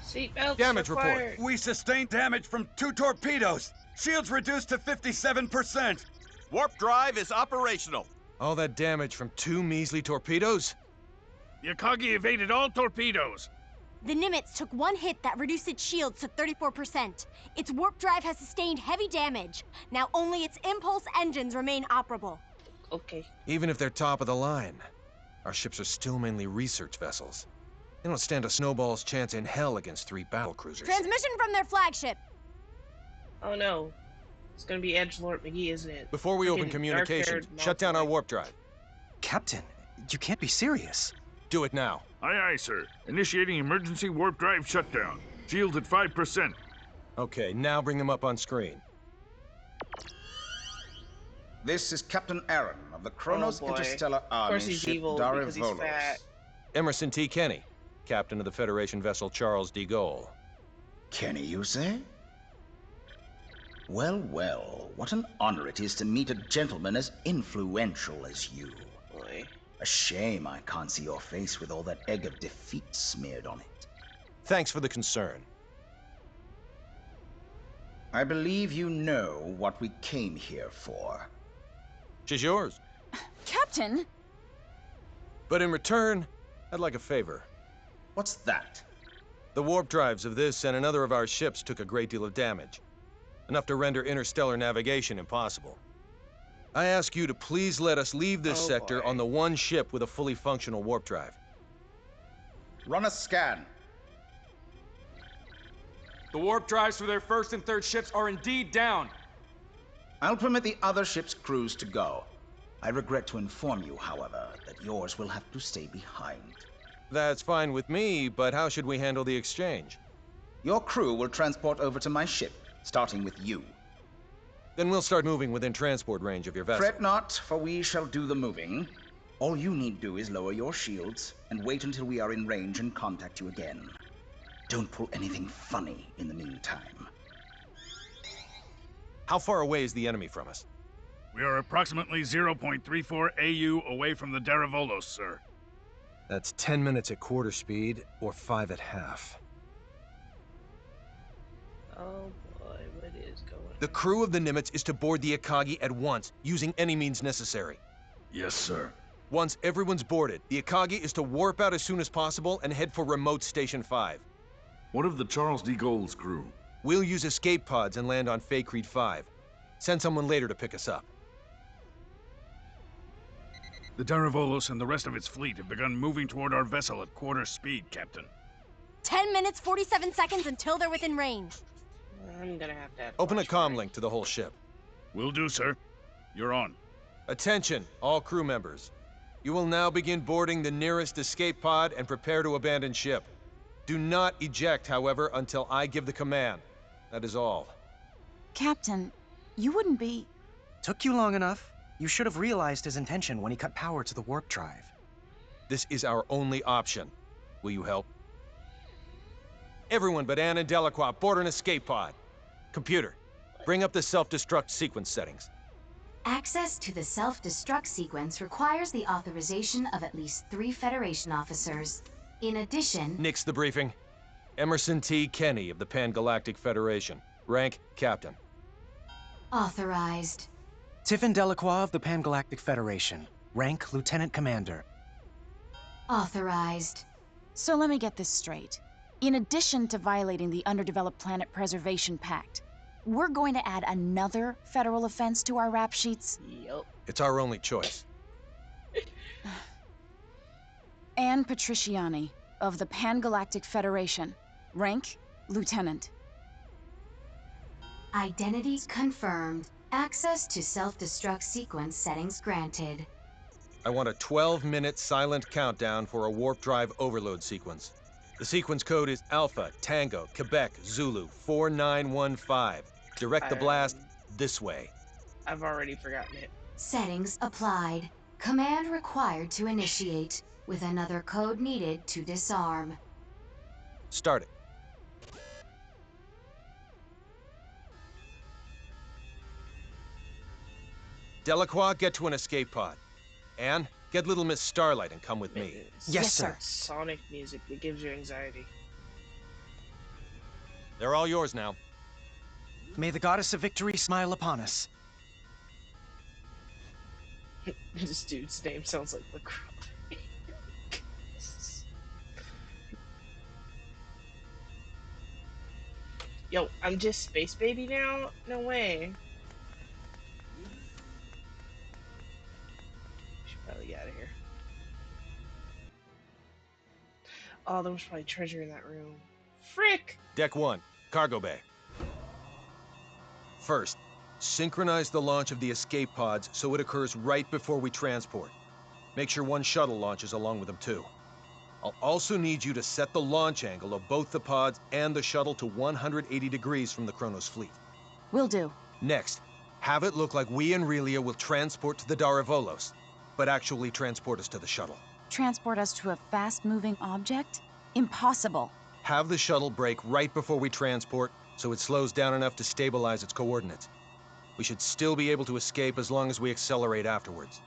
Seatbelts Damage report. required. We sustained damage from 2 torpedoes. Shields reduced to 57%. Warp drive is operational. All that damage from 2 measly torpedoes? The Akagi evaded all torpedoes. The Nimitz took one hit that reduced its shields to 34%. Its warp drive has sustained heavy damage. Now only its impulse engines remain operable. Okay. Even if they're top of the line, our ships are still mainly research vessels. They don't stand a snowball's chance in hell against 3 battle cruisers. Transmission from their flagship. Oh no. It's gonna be Edgelord McGee, isn't it? Before we open Freaking communications, dark-haired shut down our Malfoy. warp drive. Captain, you can't be serious. Do it now. Aye, aye, sir. Initiating emergency warp drive shutdown. Shields at 5%. Okay, now bring them up on screen. This is Captain Aaron of the Kronos boy. Interstellar Of Army course he's ship evil because he's Darivolos. fat. Emerson T. Kenny, captain of the Federation vessel Charles de Gaulle. Kenny, you say? Well, well, what an honor it is to meet a gentleman as influential as you. Boy. A shame I can't see your face with all that egg of defeat smeared on it. Thanks for the concern. I believe you know what we came here for. She's yours. Captain! But in return, I'd like a favor. What's that? The warp drives of this and another of our ships took a great deal of damage. Enough to render interstellar navigation impossible. I ask you to please let us leave this sector on the one ship with a fully functional warp drive. Run a scan. The warp drives for their first and third ships are indeed down. I'll permit the other ship's crews to go. I regret to inform you, however, that yours will have to stay behind. That's fine with me, but how should we handle the exchange? Your crew will transport over to my ship, starting with you. Then we'll start moving within transport range of your vessel. Fret not, for we shall do the moving. All you need do is lower your shields and wait until we are in range and contact you again. Don't pull anything funny in the meantime. How far away is the enemy from us? We are approximately 0.34 AU away from the Darivolos, sir. That's 10 minutes at quarter speed, or 5 at half. Oh boy, what is going on? The crew of the Nimitz is to board the Akagi at once, using any means necessary. Yes, sir. Once everyone's boarded, the Akagi is to warp out as soon as possible and head for remote Station 5. What of the Charles de Gaulle's crew? We'll use escape pods and land on Faithlessness 5. Send someone later to pick us up. The Darivolos and the rest of its fleet have begun moving toward our vessel at quarter speed, Captain. 10 minutes, 47 seconds until they're within range. I'm gonna have to Open a comm link to the whole ship. Will do, sir. You're on. Attention, all crew members. You will now begin boarding the nearest escape pod and prepare to abandon ship. Do not eject, however, until I give the command. That is all. Captain, you wouldn't be... Took you long enough. You should have realized his intention when he cut power to the warp drive. This is our only option. Will you help? Everyone but Anne and Delacroix board an escape pod. Computer, bring up the self-destruct sequence settings. Access to the self-destruct sequence requires the authorization of at least 3 Federation officers. In addition... Nix the briefing. Emerson T. Kenny of the Pan-Galactic Federation. Rank, Captain. Authorized. Tiffin Delacroix of the Pan-Galactic Federation. Rank Lieutenant Commander. Authorized. So let me get this straight. In addition to violating the Underdeveloped Planet Preservation Pact, we're going to add another federal offense to our rap sheets? Yup. It's our only choice. Anne Patriciani of the Pan-Galactic Federation. Rank, Lieutenant. Identity confirmed. Access to self-destruct sequence settings granted. I want a 12-minute silent countdown for a warp drive overload sequence. The sequence code is Alpha, Tango, Quebec, Zulu, 4915. Direct the blast this way. I've already forgotten it. Settings applied. Command required to initiate, with another code needed to disarm. Start it. Delacroix, get to an escape pod. Anne, get little Miss Starlight and come with me. Yes, sir. Sonic music that gives you anxiety. They're all yours now. May the goddess of victory smile upon us. This dude's name sounds like LaCroix. Yo, I'm just Space Baby now? No way. Should probably get out of here. Oh, there was probably treasure in that room. Frick! Deck 1, cargo bay. First, synchronize the launch of the escape pods so it occurs right before we transport. Make sure one shuttle launches along with them too. I'll also need you to set the launch angle of both the pods and the shuttle to 180 degrees from the Kronos fleet. Will do. Next, have it look like we and Relia will transport to the Daravolos, but actually transport us to the shuttle. Transport us to a fast-moving object? Impossible. Have the shuttle brake right before we transport, so it slows down enough to stabilize its coordinates. We should still be able to escape as long as we accelerate afterwards.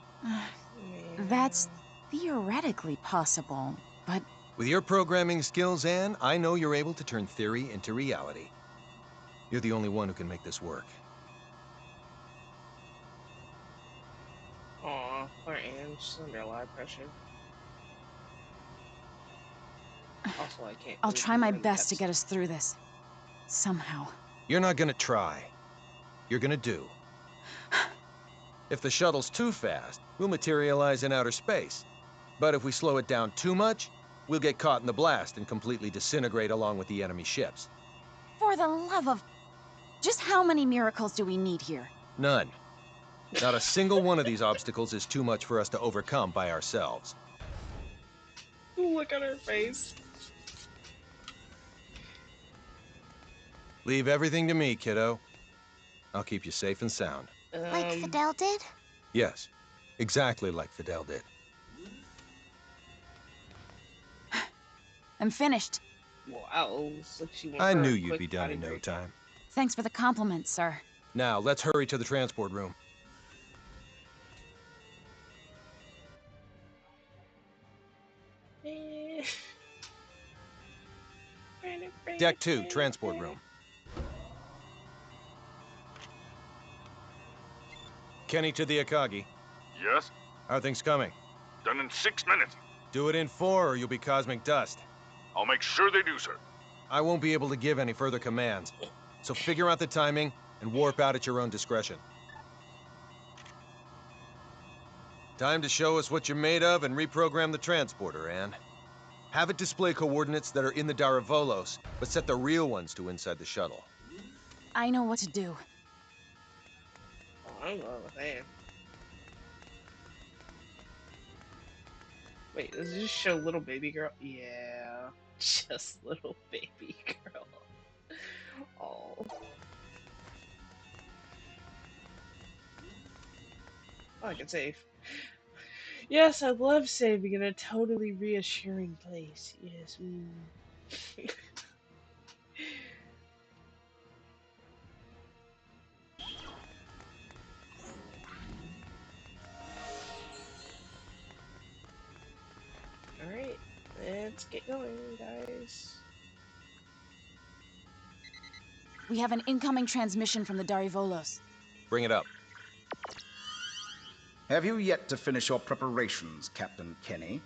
That's theoretically possible, but... With your programming skills, Anne, I know you're able to turn theory into reality. You're the only one who can make this work. Aw, poor Anne. She's under a lot of pressure. Also, I can't. I'll try my best to get us through this. Somehow. You're not gonna try. You're gonna do. If the shuttle's too fast, we'll materialize in outer space. But if we slow it down too much, we'll get caught in the blast and completely disintegrate along with the enemy ships. For the love of... Just how many miracles do we need here? None. Not a single one of these obstacles is too much for us to overcome by ourselves. Look at her face. Leave everything to me, kiddo. I'll keep you safe and sound. Like Fidel did? Yes, exactly like Fidel did. I'm finished. Wow, looks like she went I for a knew you'd quick be done potty in no break. time. Thanks for the compliment, sir. Now, let's hurry to the transport room. Deck 2, transport room. Kenny to the Akagi. Yes? How are things coming? Done in 6 minutes. Do it in 4 or you'll be cosmic dust. I'll make sure they do, sir. I won't be able to give any further commands. So figure out the timing and warp out at your own discretion. Time to show us what you're made of and reprogram the transporter, Anne. Have it display coordinates that are in the Daravolos, but set the real ones to inside the shuttle. I know what to do. Oh, I'm going with Anne. Wait, does this show little baby girl? Yeah, just little baby girl. Oh. I can save. Yes, I love saving in a totally reassuring place. Yes. Alright, let's get going, guys. We have an incoming transmission from the Daravolos. Bring it up. Have you yet to finish your preparations, Captain Kenny?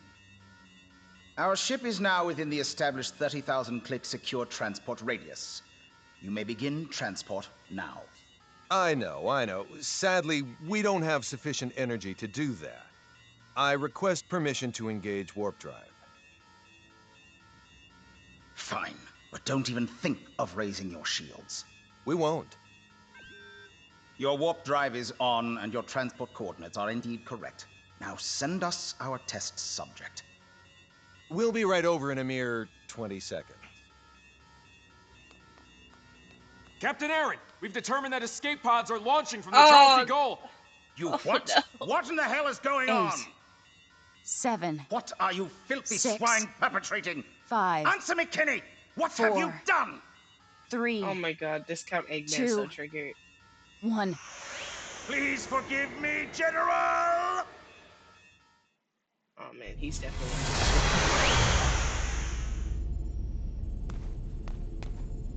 Our ship is now within the established 30,000 click secure transport radius. You may begin transport now. I know. Sadly, we don't have sufficient energy to do that. I request permission to engage warp drive. Fine, but don't even think of raising your shields. We won't. Your warp drive is on, and your transport coordinates are indeed correct. Now send us our test subject. We'll be right over in a mere 20 seconds. Captain Aaron, we've determined that escape pods are launching from the Chelsea goal. You what? No. What in the hell is going on? 7. What are you filthy 6. swine perpetrating? 5. Answer me, Kenny! What have you 4. done? 3. Oh my god, Discount Eggman 2. so triggered. 1. Please forgive me, General! Oh man, he's definitely.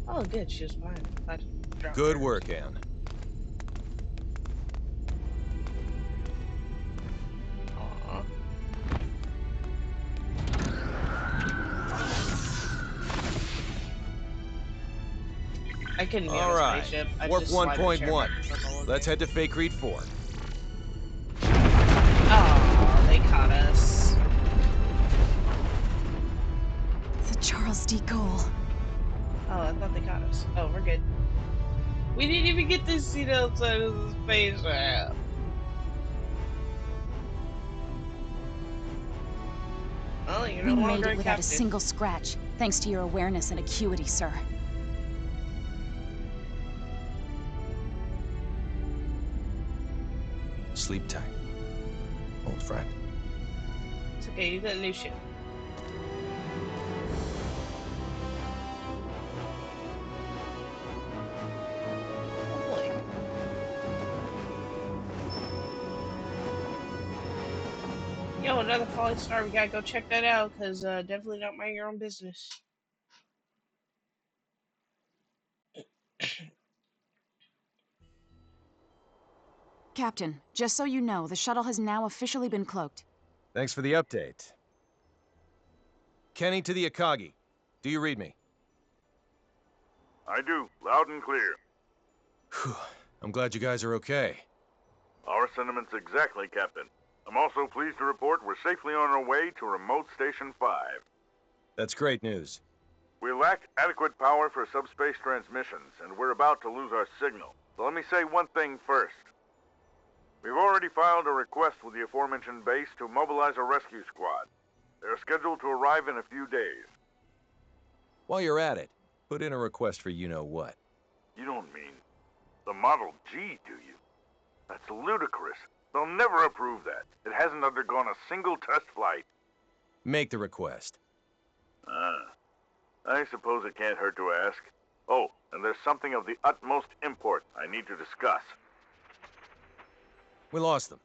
Oh, good. She was fine. I dropped Good hers. work, Anne. Aw. I couldn't be on All a right. spaceship. I'd Warp just slide my chair 1.1. back and forth all Let's day. head to Faithlessness 4. Oh, they caught us. The Charles D. Cole. Oh, I thought they caught us. Oh, we're good. We didn't even get to see the outside of the spaceship. Oh, you're We no made longer it a without a captain. single scratch, thanks to your awareness and acuity, sir. Sleep tight, old friend. It's okay, you got a new ship. Oh boy. Yo, another falling star. We gotta go check that out, cause definitely not mind your own business. Captain, just so you know, the shuttle has now officially been cloaked. Thanks for the update. Kenny to the Akagi. Do you read me? I do, loud and clear. Whew. I'm glad you guys are okay. Our sentiments exactly, Captain. I'm also pleased to report we're safely on our way to Remote Station 5. That's great news. We lack adequate power for subspace transmissions, and we're about to lose our signal. So let me say one thing first. We've already filed a request with the aforementioned base to mobilize a rescue squad. They're scheduled to arrive in a few days. While you're at it, put in a request for you-know-what. You don't mean the Model G, do you? That's ludicrous. They'll never approve that. It hasn't undergone a single test flight. Make the request. I suppose it can't hurt to ask. Oh, and there's something of the utmost import I need to discuss. We lost them.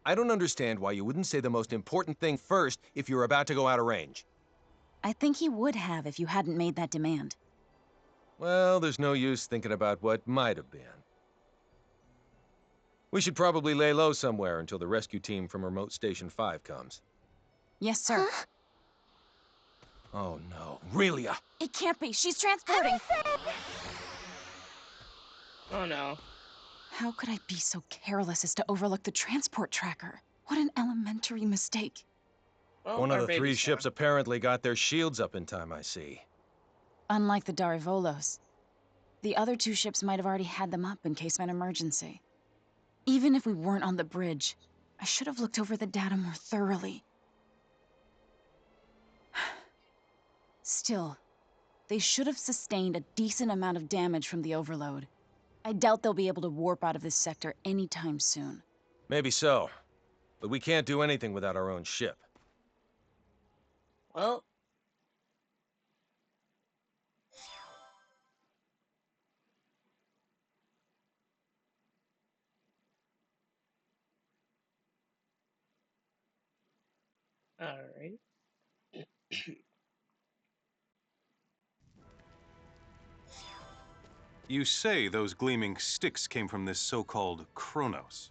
I don't understand why you wouldn't say the most important thing first if you're about to go out of range. I think he would have if you hadn't made that demand. Well, there's no use thinking about what might have been. We should probably lay low somewhere until the rescue team from Remote Station 5 comes. Yes, sir. Oh no, Relia! It can't be. She's transporting. Oh no. How could I be so careless as to overlook the transport tracker? What an elementary mistake. Well, One of our the 3 baby's ships gone. apparently got their shields up in time, I see. Unlike the Darivolos, the other 2 ships might have already had them up in case of an emergency. Even if we weren't on the bridge, I should have looked over the data more thoroughly. Still, they should have sustained a decent amount of damage from the overload. I doubt they'll be able to warp out of this sector anytime soon. Maybe so. But we can't do anything without our own ship. Well. Alright. You say those gleaming sticks came from this so-called Kronos.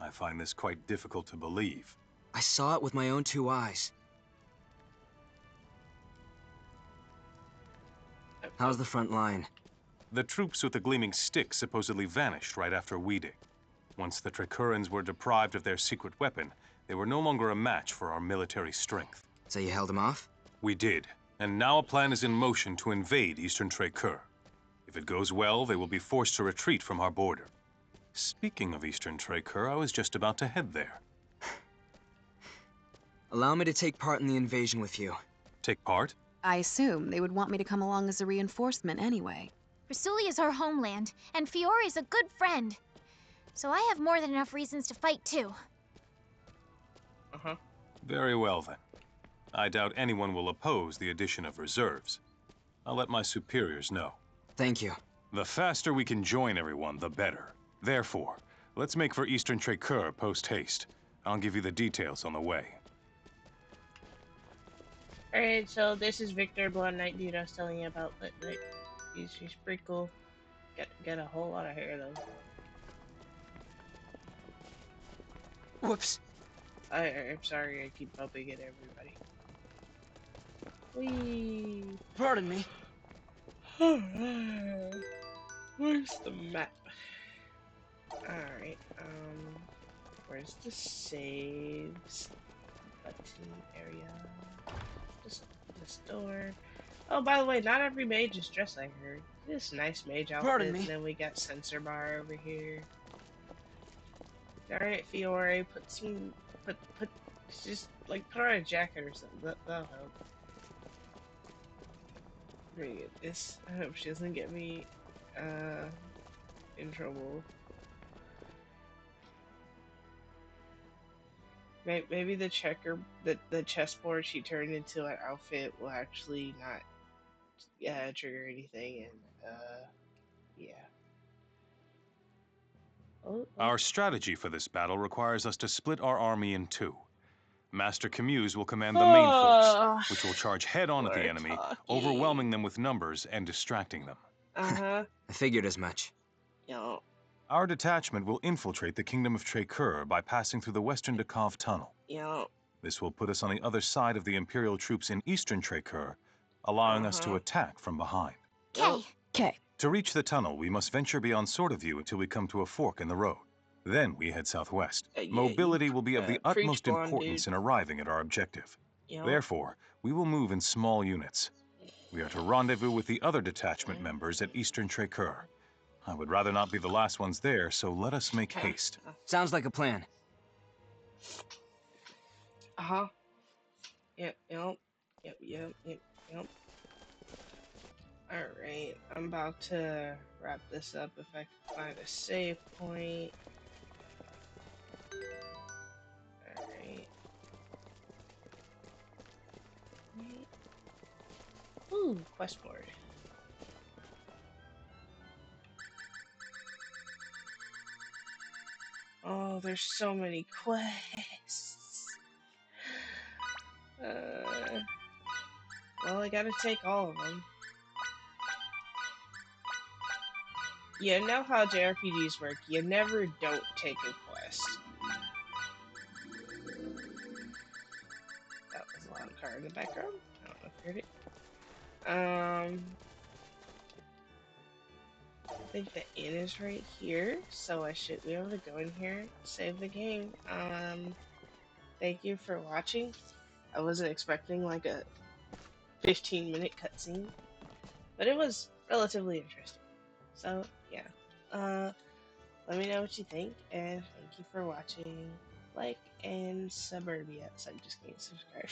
I find this quite difficult to believe. I saw it with my own 2 eyes. How's the front line? The troops with the gleaming sticks supposedly vanished right after we did. Once the Trikurans were deprived of their secret weapon, they were no longer a match for our military strength. So you held them off? We did, and now a plan is in motion to invade Eastern Trikur. If it goes well, they will be forced to retreat from our border. Speaking of Eastern Trikur, I was just about to head there. Allow me to take part in the invasion with you. Take part? I assume they would want me to come along as a reinforcement anyway. Rasuli is our homeland, and Fiore's a good friend. So I have more than enough reasons to fight, too. Uh-huh. Very well, then. I doubt anyone will oppose the addition of reserves. I'll let my superiors know. Thank you. The faster we can join everyone, the better. Therefore, Let's make for Eastern Traker post-haste. I'll give you the details on the way. Alright, so this is Victor, blonde knight dude I was telling you about, but like, he's pretty cool. Got a whole lot of hair though. Whoops. I'm sorry, I keep bumping at everybody. Whee! Pardon me. Where's the map? Alright, where's the saves button area? Just this door. Oh, by the way, not every mage is dressed like her. This nice mage outfit, and then we got sensor bar over here. Alright, Fiore, just like put on a jacket or something. That'll help. Bring it. This. I hope she doesn't get me, in trouble. Maybe the the chessboard she turned into an outfit will actually not, trigger anything, and yeah. Oh. Our strategy for this battle requires us to split our army in two. Master Camuse will command the main force, which will charge head-on at the enemy, overwhelming them with numbers and distracting them. I figured as much. Yo. Our detachment will infiltrate the Kingdom of Traker by passing through the Western Dekov Tunnel. Yo. This will put us on the other side of the Imperial troops in Eastern Traker, allowing us to attack from behind. Okay. To reach the tunnel, we must venture beyond Sword of View until we come to a fork in the road. Then we head southwest. Mobility will be of the utmost importance in arriving at our objective. Therefore, we will move in small units. We are to rendezvous with the other detachment members at Eastern Traker. I would rather not be the last ones there, so let us make haste. Sounds like a plan. Yep. Alright, I'm about to wrap this up if I can find a save point. Alright. Ooh, quest board. Oh, there's so many quests. Well, I gotta take all of them. You know how JRPGs work. You never don't take a quest. That was a loud car in the background. I don't know if you heard it. I think the inn is right here, so I should be able to go in here, save the game. Thank you for watching. I wasn't expecting like a 15-minute cutscene, but it was relatively interesting. So yeah, let me know what you think, and thank you for watching. Like and suburbia. So I'm just kidding, subscribe.